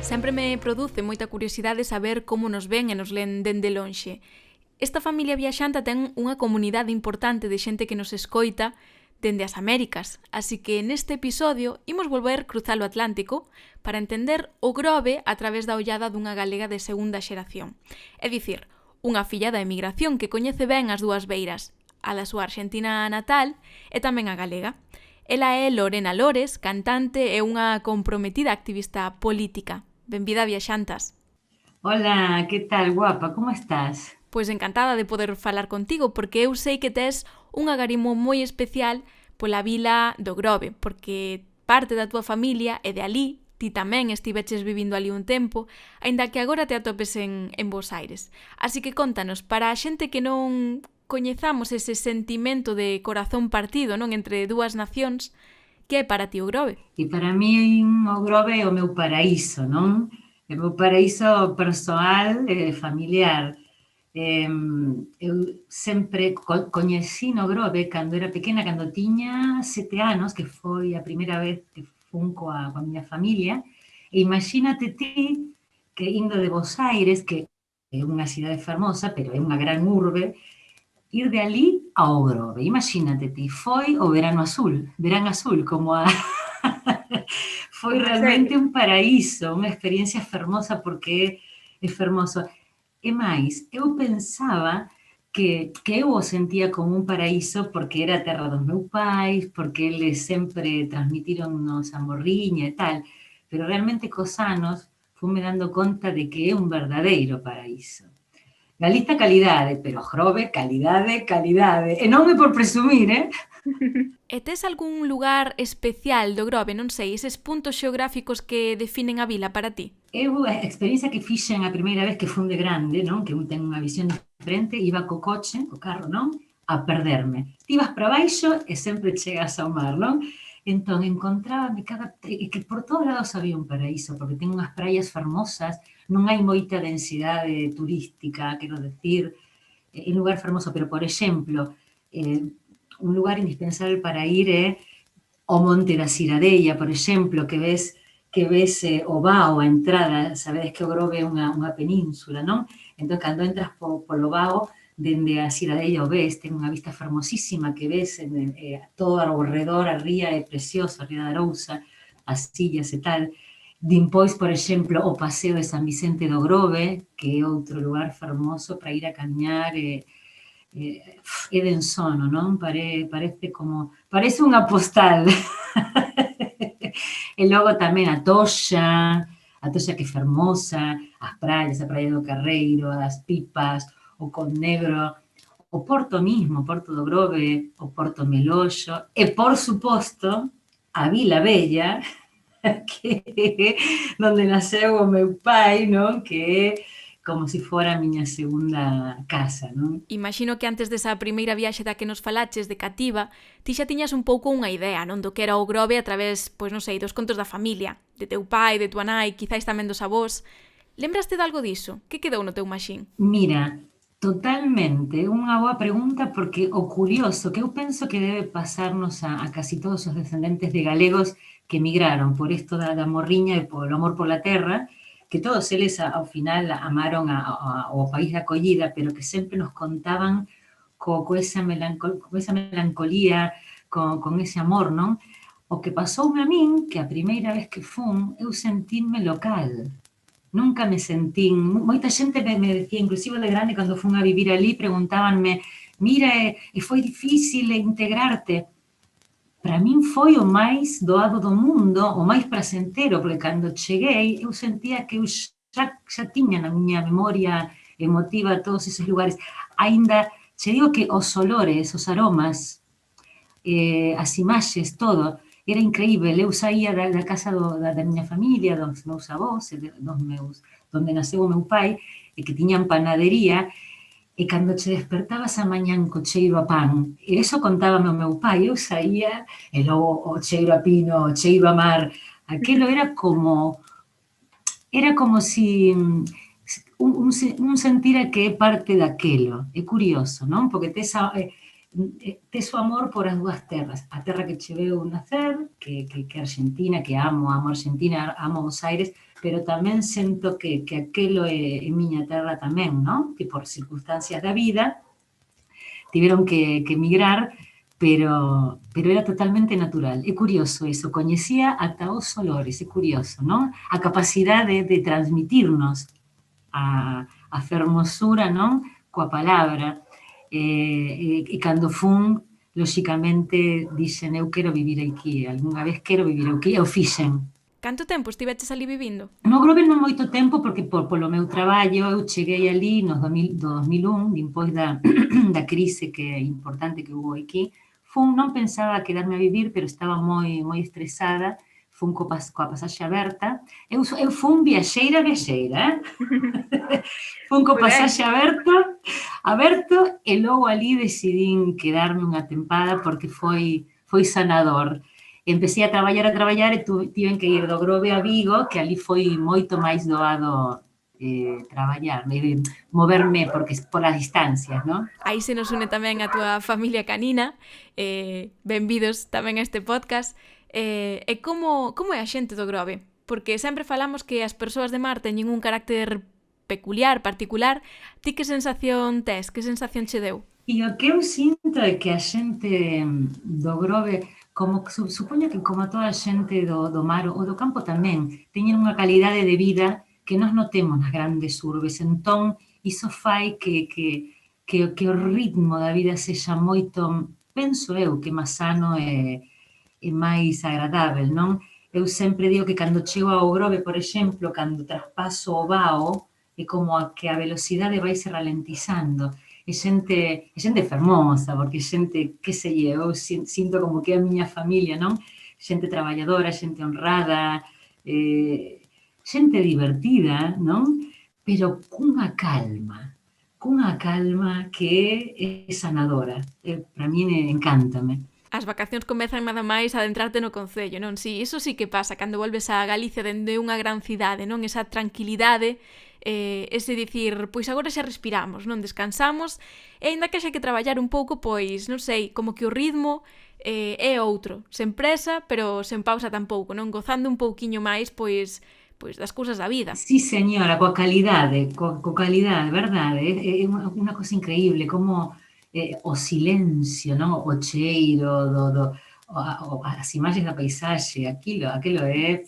Sempre me produce moita curiosidade saber como nos ven e nos len dende lonxe. Esta familia viaxanta ten unha comunidade importante de xente que nos escoita dende as Américas, así que neste episodio imos volver cruzar o Atlántico para entender o Grove a través da ollada dunha galega de segunda xeración. É dicir, unha filla da emigración que coñece ben as dúas beiras, a da súa Argentina natal e tamén a galega. Ela é Lorena Lores, cantante e unha comprometida activista política. Benvida, viaxantas. Hola, que tal, guapa? Como estás? Pois encantada de poder falar contigo, porque eu sei que tes un agarimo moi especial pola vila do Grove, porque parte da túa familia é de ali, ti tamén estiveches vivindo ali un tempo, aínda que agora te atopes en Bos Aires. Así que contanos, para a xente que non coñezamos ese sentimento de corazón partido, non, entre dúas nacións, que é para ti o Grove? E para mí o Grove é o meu paraíso, non? É o meu paraíso persoal e familiar. Eu sempre coñeci no Grove cando era pequena, cando tiña 7 anos, que foi a primeira vez que fun coa miña familia, e imagínate ti que indo de Bos Aires, que é unha cidade fermosa, pero é unha gran urbe, ir de ali ao Grove. Imagínate ti, foi o verán azul, como a... foi realmente un paraíso, unha experiencia fermosa porque é fermoso. E máis, eu pensaba que eu o sentía como un paraíso porque era a terra dos meus pais, porque eles sempre transmitironnos a morriña e tal, pero realmente cos anos fume dando conta de que é un verdadeiro paraíso. Galiza calidade, pero Grove calidade. E non é por presumir, E tes algún lugar especial do Grove, non sei, eses puntos xeográficos que definen a vila para ti? Eu, a experiencia que fixen a primeira vez que fun de grande, non? Que un ten unha visión diferente, iba co coche, co carro, non? A perderme. Ti vas para baixo e sempre chegas ao mar, non? Entón, encontrábame que por todos lados había un paraíso, porque ten unhas praias fermosas, non hai moita densidade turística, quero decir, é un lugar fermoso, pero, por exemplo, un lugar indispensable para ir é o Monte da Ciradella, por exemplo, que ves o Vao, a entrada, sabedes que o Grove é unha península, non? Entón, cando entras polo Vao, dende a Ciradella o ves, ten unha vista fermosísima que ves todo ao redor, a ría é preciosa, a ría da Arousa, as illas e tal. Dimpois, por exemplo, o Paseo de San Vicente do Grove, que é outro lugar fermoso para ir a camiñar, é de ensono, non? Parece unha postal. E logo tamén a Toxa que é fermosa, as praias, a Praia do Carreiro, as Pipas, o Con Negro, o Porto mismo, Porto do Grove, o Porto Melollo, e, por suposto, a Vila Bella, que é donde naceu o meu pai, non? Que é como se fora a miña segunda casa, non? Imagino que antes desa primeira viaxe da que nos falaches de cativa, ti xa tiñas un pouco unha idea, non, do que era o Grove a través, pois non sei, dos contos da familia, de teu pai, de tua nai, quizáis tamén dos avós. Lembraste de algo diso? Que quedou no teu maxín? Mira, totalmente, unha boa pregunta porque o curioso que eu penso que debe pasarnos a casi todos os descendentes de galegos que emigraron por isto da morriña e por o amor pola terra, que todos eles ao final amaron ao país de acollida, pero que sempre nos contaban co esa melancolía, con ese amor, non? O que pasoume a min, que a primeira vez que fun, eu sentinme local. Nunca me sentín, moita xente me decía, inclusive de grande, cando fun a vivir ali, preguntábanme, mira, e foi difícil integrarte. Para min foi o máis doado do mundo, o máis placentero, porque cando cheguei, eu sentía que eu xa tiña na miña memoria emotiva todos esos lugares. Ainda, che digo que os olores, os aromas, as imaxes, todo, era increíble. Eu saía da casa da miña familia, dos meus avós, donde naceu o meu pai, e que tiñan panadería, e cando che despertabas a mañán co cheiro a pan, e iso contábame o meu pai, eu saía, e logo o cheiro a pino, o cheiro a mar, aquilo era como si un sentira que é parte daquelo. É curioso, non? Porque tes o amor por as dúas terras, a terra que che veu nacer, que é Argentina, que amo Argentina, amo Buenos Aires, pero tamén sento que aquelo é miña terra tamén, non? Que por circunstancias da vida tiveron que emigrar, pero era totalmente natural. É curioso iso, coñecía ata os olores, é curioso, non? A capacidade de transmitirnos a fermosura, non? Coa palabra. E cando fun, lóxicamente, dixen, eu quero vivir aquí, algunha vez quero vivir aquí, e o fixen. Canto tempo estiveches ali vivindo? No Grove non moito tempo, porque polo meu traballo eu cheguei ali no 2001, dimpois da crise que é importante que hubo aquí. Non pensaba quedarme a vivir, pero estaba moi estresada, fun coa pasaxe aberta. Eu fun viaxeira, fun co pasaxe aberto, e logo ali decidín quedarme unha tempada porque foi sanador. Empecé a traballar e tiven que ir do Grove a Vigo, que ali foi moito máis doado traballar, moverme porque polas distancias, non? Aí se nos une tamén a túa familia canina, benvidos tamén a este podcast. E como é a xente do Grove? Porque sempre falamos que as persoas de mar teñen un carácter peculiar, particular. Ti que sensación tes? Que sensación che deu? E o que eu sinto é que a xente do Grove, como supoño que como toda a xente do mar ou do campo tamén, teñen unha calidade de vida que nós non temos nas grandes urbes. Entón, iso fai que o ritmo da vida sexa moito, penso eu, que máis sano e máis agradável, non? Eu sempre digo que cando chego ao Grove, por exemplo, cando traspaso o vao, é como que a velocidade vai se ralentizando. É xente fermosa, porque xente, que sei eu, sinto como que é a miña familia, non? Xente traballadora, xente honrada, xente divertida, non? Pero cunha calma que é sanadora. Para mí encántame. As vacacións comezan nada máis a adentrarte no concello, non? Si, iso sí que pasa cando volves a Galicia dende unha gran cidade, non? Esa tranquilidade, ese dicir, pois agora xa respiramos, non? Descansamos, e aínda que xa que traballar un pouco, pois, non sei, como que o ritmo é outro, sen presa, pero sen pausa tampouco, non? Gozando un pouquiño máis, pois das cousas da vida. Sí, señora, coa calidade, verdade? É unha cosa increíble, como o silencio, non? O cheiro, as imaxes da paisaxe, aquilo é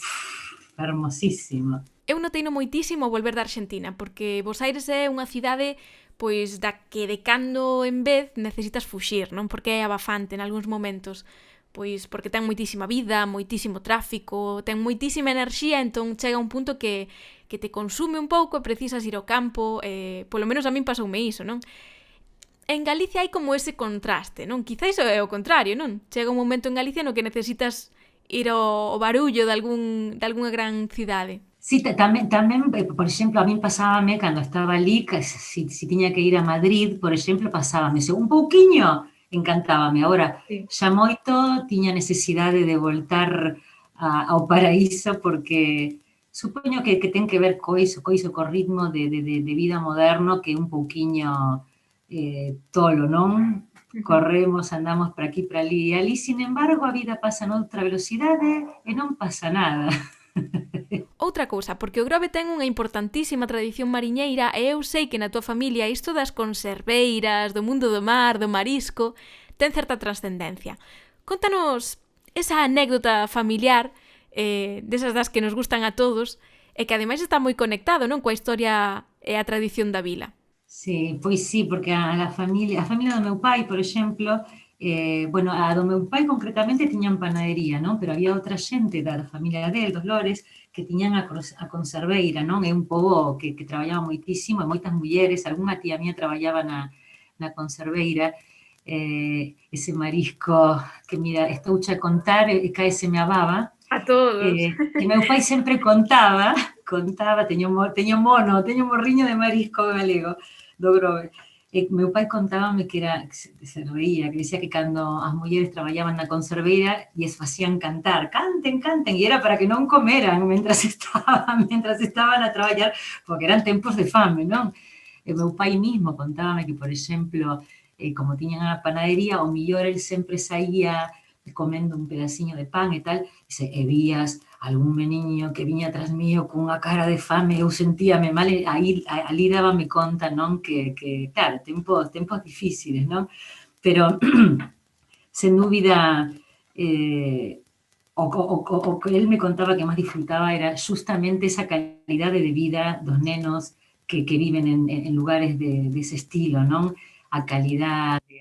hermosísimo. Eu noteino moitísimo volver da Argentina, porque Buenos Aires é unha cidade pois da que de cando en vez necesitas fuxir, non? Porque é abafante en algúns momentos. Pois porque ten moitísima vida, moitísimo tráfico, ten moitísima enerxía, entón chega un punto que te consume un pouco e precisas ir ao campo, polo menos a min pasoume iso, non? en Galicia hai como ese contraste, non? Quizáis é o contrario, non? Chega un momento en Galicia no que necesitas ir ao barullo de algunha gran cidade. Sí, tamén, por exemplo, a min pasábame cando estaba ali, que si tiña que ir a Madrid, por exemplo, pasábame un pouquiño, encantábame. Agora, Sí. xa moito tiña necesidade de voltar ao paraíso, porque supoño que ten que ver co ritmo de vida moderno, que é un pouquiño tolo, non? Corremos, andamos para aquí, para ali e ali, sin embargo, a vida pasa noutra velocidade e non pasa nada. Outra cousa, porque o Grove ten unha importantísima tradición mariñeira e eu sei que na tua familia isto das conserveiras, do mundo do mar, do marisco, ten certa trascendencia. Contanos esa anécdota familiar, desas das que nos gustan a todos, e que ademais está moi conectado, non, coa historia e a tradición da vila. Sí, pois sí, porque a familia do meu pai, por exemplo, bueno, a do meu pai concretamente tiñan panadería, non? Pero había outra xente da familia del, dos Lores, que tiñan a conserveira, non? É un pobo que traballaba moitísimo, e moitas mulleres, algunha tía mía traballaba na conserveira, ese marisco que, mira, estouche a contar e caeseme a baba. A todos. E meu pai sempre contaba, teño morriño de marisco galego do Grove. E meu pai contábame que se reía, que decía que cando as mulleres traballaban na conserveira e es facían cantar, canten, e era para que non comeran mentras estaban a traballar, porque eran tempos de fame, non? E meu pai mismo contábame que, por exemplo, como tiñan a panadería, o millor el sempre saía comendo un pedaciño de pan e tal, e vías algún meniño que viña tras mío cunha cara de fame, eu sentíame mal, e ali dábame conta, non, que claro, tempos difíciles, non? Pero, sen dúbida, o que el me contaba que máis disfrutaba era justamente esa calidade de vida dos nenos que viven en lugares dese estilo, non? A calidade,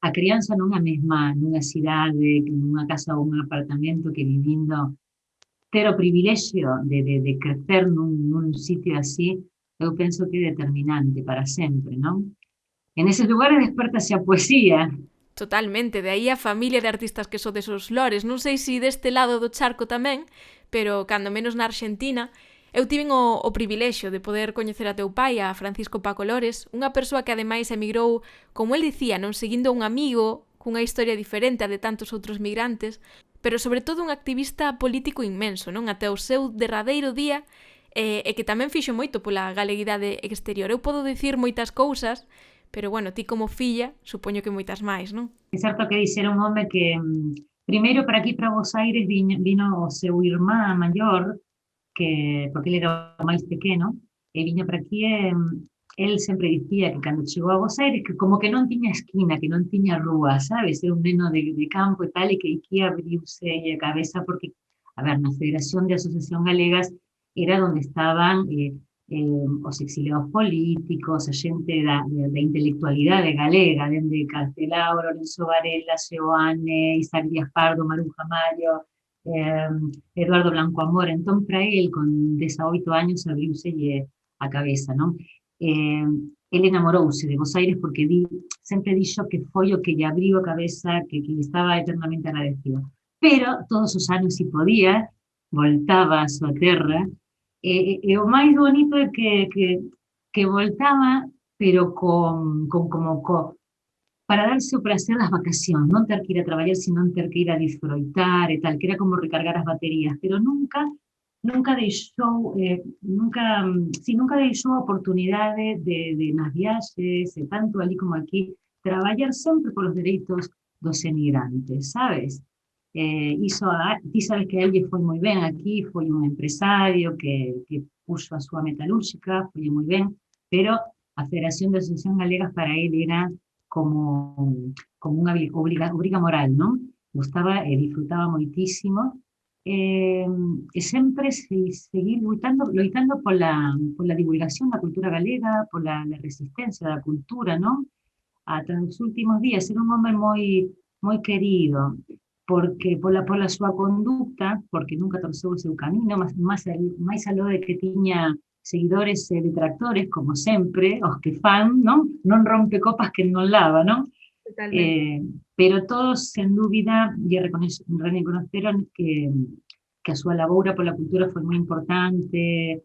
a crianza non a mesma nunha cidade, nunha casa ou un apartamento, que vivindo ter o privilexio de crecer nun sitio así, eu penso que é determinante para sempre, non? En eses lugares despertase a poesía. Totalmente, de aí a familia de artistas que sodes os Lores. Non sei se deste lado do charco tamén, pero cando menos na Argentina, eu tiven o privilexio de poder coñecer a teu pai, a Francisco Paco Lores, unha persoa que ademais emigrou, como el dicía, non seguindo un amigo cunha historia diferente a de tantos outros migrantes, pero sobre todo un activista político inmenso, non, até o seu derradeiro día, e que tamén fixo moito pola galeguidade exterior. Eu podo dicir moitas cousas, pero bueno, ti como filla, supoño que moitas máis, non? É certo que dixera un home que primeiro para aquí, para Buenos Aires, vino o seu irmán maior, porque ele era o máis pequeno, e viña para aquí, el sempre dicía que cando chegou a Buenos Aires, que como que non tiña esquina, que non tiña rúa, sabes? Era un neno de campo e tal, e que aquí abriuse a cabeza, porque, a ver, na Federación de Asociación Galegas era onde estaban os exiliados políticos, a xente da intelectualidade galega, dende Castelao, Lorenzo Varela, Seoane, Isaac Díaz Pardo, Maruja Mayo, Eduardo Blanco Amor. Entón, para él, con 18 años, abriuselle a cabeza, non? Ele enamorouse de Buenos Aires porque sempre dixo que foi o que lle abriu a cabeza, que estaba eternamente agradecido. Pero, todos os anos, se podía, voltaba a súa terra, e o máis bonito é que voltaba, pero para darse o placer das vacacións, non ter que ir a traballar, sino ter que ir a disfrutar e tal, que era como recargar as baterías, pero nunca deixou a oportunidade de nas viaxes, e tanto ali como aquí, traballar sempre polos dereitos dos emigrantes, sabes? Ti sabes que a ele foi moi ben aquí, foi un empresario que puxo a súa metalúrxica, foi moi ben, pero a Federación de Asociación Galegas para ele era como unha obriga moral, non? Gustaba e disfrutaba moitísimo, e sempre seguir loitando pola divulgación da cultura galega, pola resistencia da cultura, non? Ata os últimos días, era un home moi querido, porque pola súa conducta, porque nunca torceu o seu camiño, máis aló de que tiña seguidores e detractores, como sempre, os que fan, non rompe copas que non lava, non? Pero todos, sen dúbida, reconoceron que a súa laboura pola cultura foi moi importante,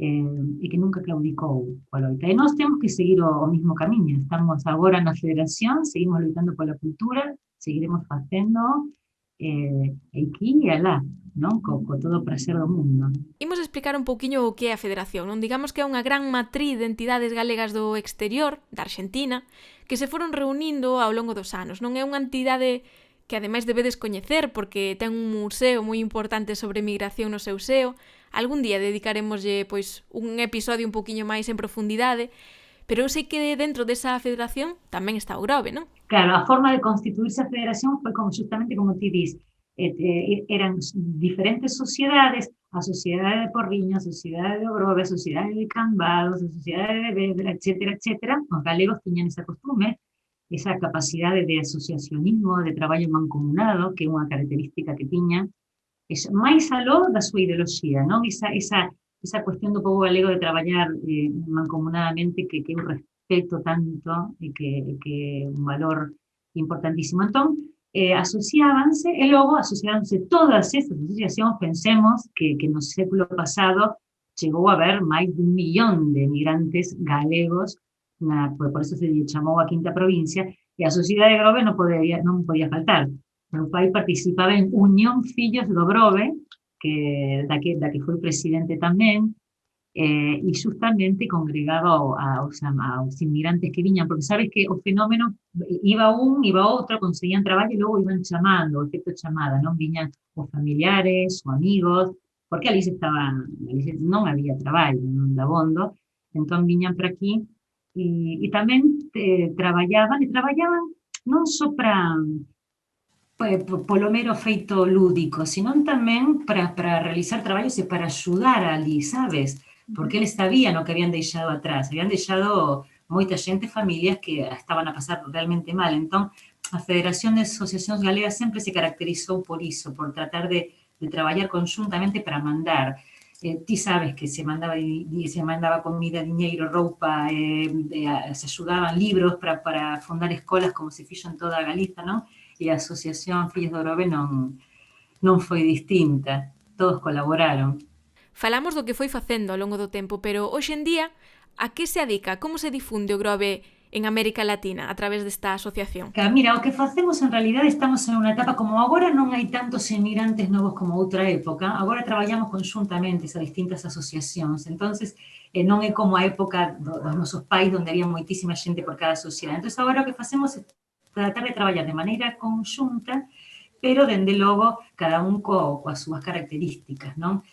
e que nunca claudicou coa loita. E nós temos que seguir o mismo camiño. Estamos agora na Federación, seguimos loitando pola cultura, seguiremos facendo, aquí e alá, non? Co todo o prazer do mundo. Imos explicar un pouquiño o que é a Federación, non? Digamos que é unha gran matriz de entidades galegas do exterior, da Argentina, que se foron reunindo ao longo dos anos, non? É unha entidade que ademais debedes coñecer porque ten un museo moi importante sobre migración no seu seo. Algún día dedicaremoslle pois un episodio un poquinho máis en profundidade, pero eu sei que dentro desa federación tamén está o Grove, non? Claro, a forma de constituirse a federación foi justamente como ti dis, eran diferentes sociedades, a Sociedade de Porriño, a Sociedade de Grove, a Sociedade de Cambados, a Sociedade de Vedra, etcétera, etcétera. Os galegos tiñan esa costume, esa capacidade de asociacionismo, de traballo mancomunado, que é unha característica que tiña, máis aló da súa ideoloxía, non? Esa cuestión do povo galego de traballar mancomunadamente que eu respeto tanto e que é un valor importantísimo. Entón, asociábanse, e logo asociábanse todas esas asociacións. Pensemos que no século pasado chegou a haber máis de 1 millón de migrantes galegos, por eso se chamou a quinta provincia, e a Sociedade de Grove non podía faltar. Meu pai participaba en Unión Fillos do Grove, da que foi presidente tamén, e justamente congregaba aos inmigrantes que viñan, porque sabes que o fenómeno iba outro, conseguían traballo e logo iban chamando, o efecto chamada, non? Viñan os familiares, os amigos, porque ali non había traballo, non dabondo, entón viñan para aquí, e tamén traballaban non só polo mero feito lúdico, sino tamén para realizar traballos e para axudar ali, sabes? Porque eles sabían o que habían deixado atrás, habían deixado moita xente, familias que estaban a pasar realmente mal. Entón, a Federación de Asociacións Galegas sempre se caracterizou por iso, por tratar de traballar conjuntamente para mandar. Ti sabes que se mandaba comida, diñeiro, roupa, se axudaban libros para fundar escolas como se fixo en toda a Galiza, non? E a Asociación Fillos do Grove non foi distinta, todos colaboraron. Falamos do que foi facendo ao longo do tempo, pero hoxe en día, a que se adica? Como se difunde o Grove en América Latina a través desta asociación? Mira, o que facemos en realidade, estamos en unha etapa como agora non hai tantos emigrantes novos como outra época, agora traballamos conjuntamente a distintas asociacións, entonces non é como a época dos nosos pais onde había moitísima xente por cada sociedade. Entonces agora o que facemos é tratar de traballar de maneira conxunta, pero dende logo cada un coas súas características, non?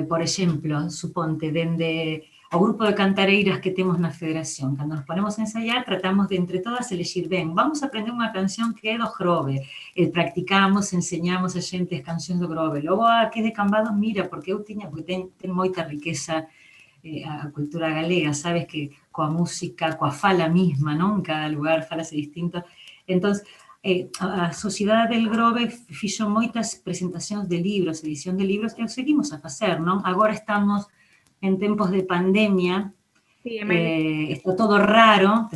Por exemplo, suponte, dende o grupo de cantareiras que temos na Federación, cando nos ponemos a ensaiar, tratamos de entre todas elegir, vamos a aprender unha canción que é do Grove, practicamos, enseñamos a xente as cancións do Grove, logo aquí de Cambados, mira, porque ten moita riqueza a cultura galega, sabes que coa música, coa fala misma, non? En cada lugar falase distinto. Entón, a Sociedade del Grove fixo moitas presentacións de libros, edición de libros, e o seguimos a facer, non? Agora estamos en tempos de pandemia, está todo raro,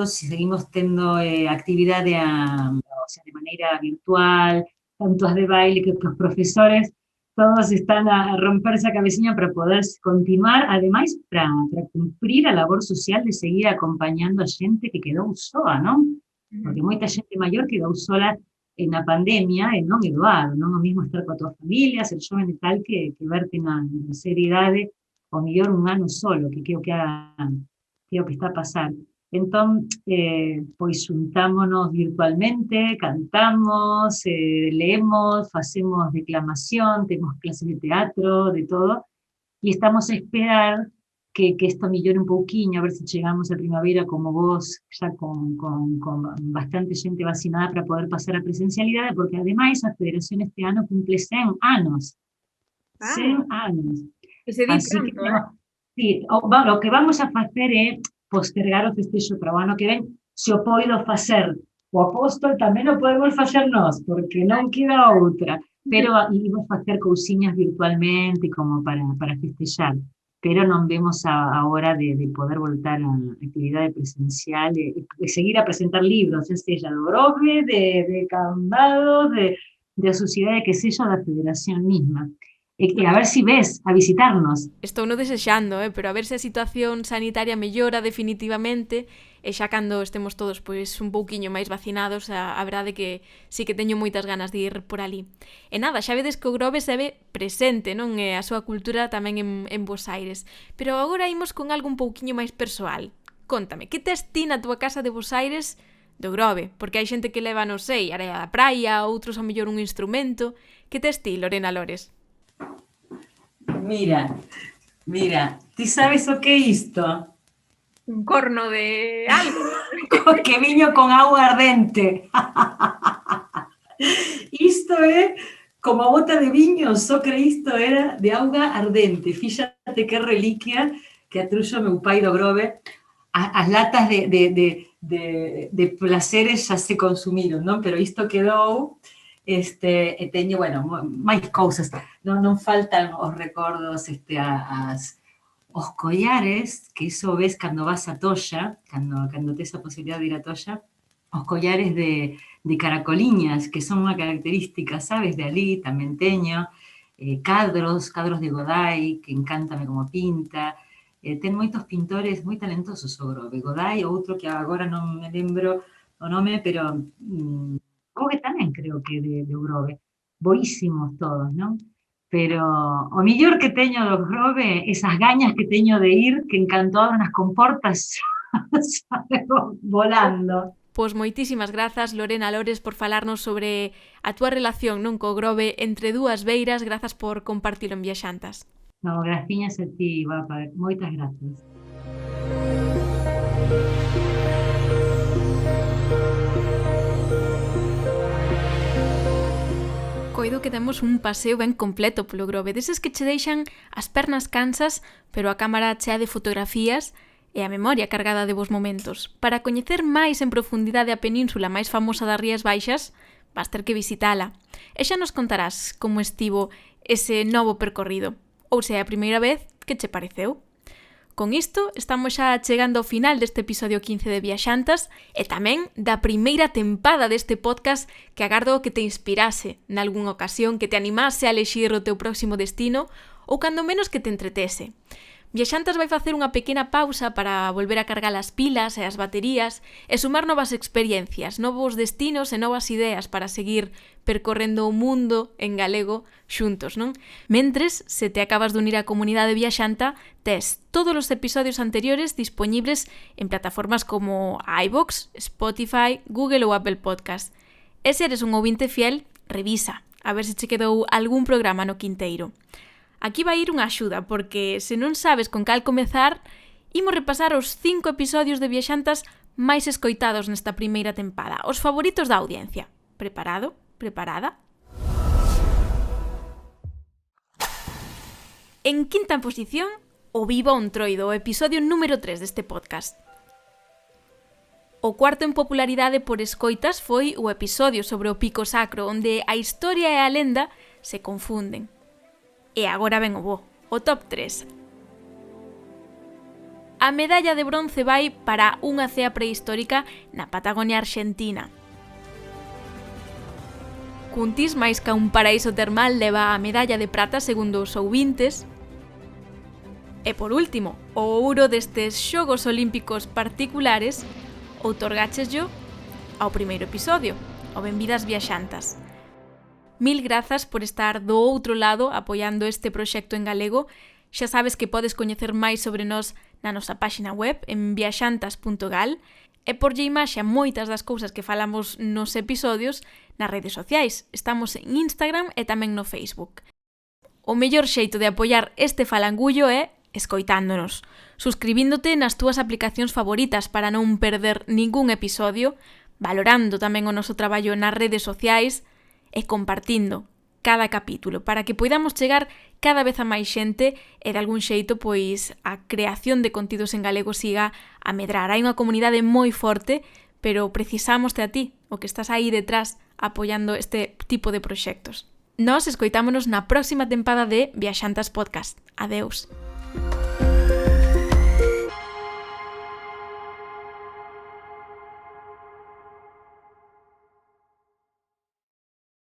seguimos tendo actividade de maneira virtual, tanto as de baile que os profesores, todos están a romperse a cabeciña para poder continuar, ademais, para cumprir a labor social de seguir acompañando a xente que quedou soa, non? Porque moita xente maior quedou sola na pandemia e non é doado, non o mismo estar coa tua familia, ser xoven e tal, que verte na seriedade o mellor un ano solo, que é o que está a pasar. Entón, pois xuntámonos virtualmente, cantamos, leemos, facemos declamación, temos clases de teatro, de todo, e estamos a esperar que isto millore un pouquiño, a ver se chegamos a primavera como vos, xa con bastante xente vacinada para poder pasar a presencialidade, porque ademais a Federación este ano cumple 100 anos. 100 anos. Que se di pronto, Sí, o que vamos a facer é postergar o festexo para o ano que ven, se o poido facer o apóstol, tamén o podemos facer nós, porque non queda outra, pero imos facer cousiñas virtualmente como para festexar. pero non vemos a hora de poder voltar a actividade presencial e seguir a presentar libros, seja do Grove, de Cambados, de a sociedade, que sexa, da federación misma. E a ver si ves, a visitarnos. Estou no desexando, pero a ver se a situación sanitaria mellora definitivamente e xa cando estemos todos pois un pouquiño máis vacinados, a verdade que sí que teño moitas ganas de ir por ali. E nada, xa vedes que o Grove se ve presente, non? E a súa cultura tamén en Bos Aires. Pero agora imos con algo un pouquiño máis persoal. Cóntame, que tes ti na túa casa de Bos Aires do Grove? Porque hai xente que leva, non sei, areia da praia, outros ao mellor un instrumento. Que tes ti, Lorena Lores? Mira, ti sabes o que é isto? Un corno de algo. Que viño con auga ardente. Isto é como a bota de viño, só que isto era de auga ardente. Fíxate que reliquia que atruxo meu pai do Grove. As latas de placeres xa se consumiron, non? Pero isto quedou... e teño, bueno, máis cousas, non faltan os recordos, os collares, que iso ves cando vas a Toxa, cando tes a posibilidade de ir a Toxa, os collares de caracoliñas, que son unha característica, sabes, de ali, tamén teño, cadros de Godai, que encántame como pinta, ten moitos pintores moi talentosos o Grove, Godai, outro que agora non me lembro o nome, pero... que tamén creo que de Grove, boísimos todos, non? Pero o millor que teño do Grove, esas gañas que teño de ir, que encanto abro nas comportas, volando. Pois moitísimas grazas, Lorena Lores, por falarnos sobre a túa relación non co Grove entre dúas beiras. Grazas por compartilo en Viaxantas. No, graciñas a ti, guapa. Moitas grazas. Coido que temos un paseo ben completo polo Grove, deses que che deixan as pernas cansas, pero a cámara chea de fotografías e a memoria cargada de bons momentos. Para coñecer máis en profundidade a península máis famosa das Rías Baixas, vas ter que visitala. E xa nos contarás como estivo ese novo percorrido, ou se é a primeira vez, que che pareceu? Con isto, estamos xa chegando ao final deste episodio 15 de Viaxantas e tamén da primeira tempada deste podcast que agardo que te inspirase nalgúnha ocasión, que te animase a elexir o teu próximo destino ou cando menos que te entretese. Viaxantas vai facer unha pequena pausa para volver a cargar as pilas e as baterías e sumar novas experiencias, novos destinos e novas ideas para seguir percorrendo o mundo en galego xuntos, non? Mentres, se te acabas de unir á comunidade Viaxanta, tes todos os episodios anteriores dispoñibles en plataformas como iVoox, Spotify, Google ou Apple Podcast. E se eres un ouvinte fiel, revisa, a ver se che quedou algún programa no quinteiro. Aquí vai ir unha axuda, porque se non sabes con cal comezar, imos repasar os 5 episodios de Viaxantas máis escoitados nesta primeira tempada, os favoritos da audiencia. Preparado? Preparada? En quinta posición, o Viva o Entroido, o episodio número 3 deste podcast. O cuarto en popularidade por escoitas foi o episodio sobre o Pico Sacro, onde a historia e a lenda se confunden. E agora ven o bo, o top 3. A medalla de bronce vai para unha cea prehistórica na Patagonia Argentina. Cuntis máis ca un paraíso termal leva a medalla de prata segundo os ouvintes. E por último, o ouro destes Xogos Olímpicos particulares outorgácheslo ao primeiro episodio, o Benvidas Viaxantas. Mil grazas por estar do outro lado apoiando este proxecto en galego. Xa sabes que podes coñecer máis sobre nós na nosa páxina web en viaxantas.gal e por lle imaxe a moitas das cousas que falamos nos episodios nas redes sociais. Estamos en Instagram e tamén no Facebook. O mellor xeito de apoiar este falangullo é escoitándonos, suscribíndote nas túas aplicacións favoritas para non perder ningún episodio, valorando tamén o noso traballo nas redes sociais e compartindo cada capítulo para que poidamos chegar cada vez a máis xente e de algún xeito pois a creación de contidos en galego siga a medrar. Hai unha comunidade moi forte, pero precisámoste a ti, o que estás aí detrás apoiando este tipo de proxectos. Nos escoitámonos na próxima tempada de Viaxantas Podcast. Adeus.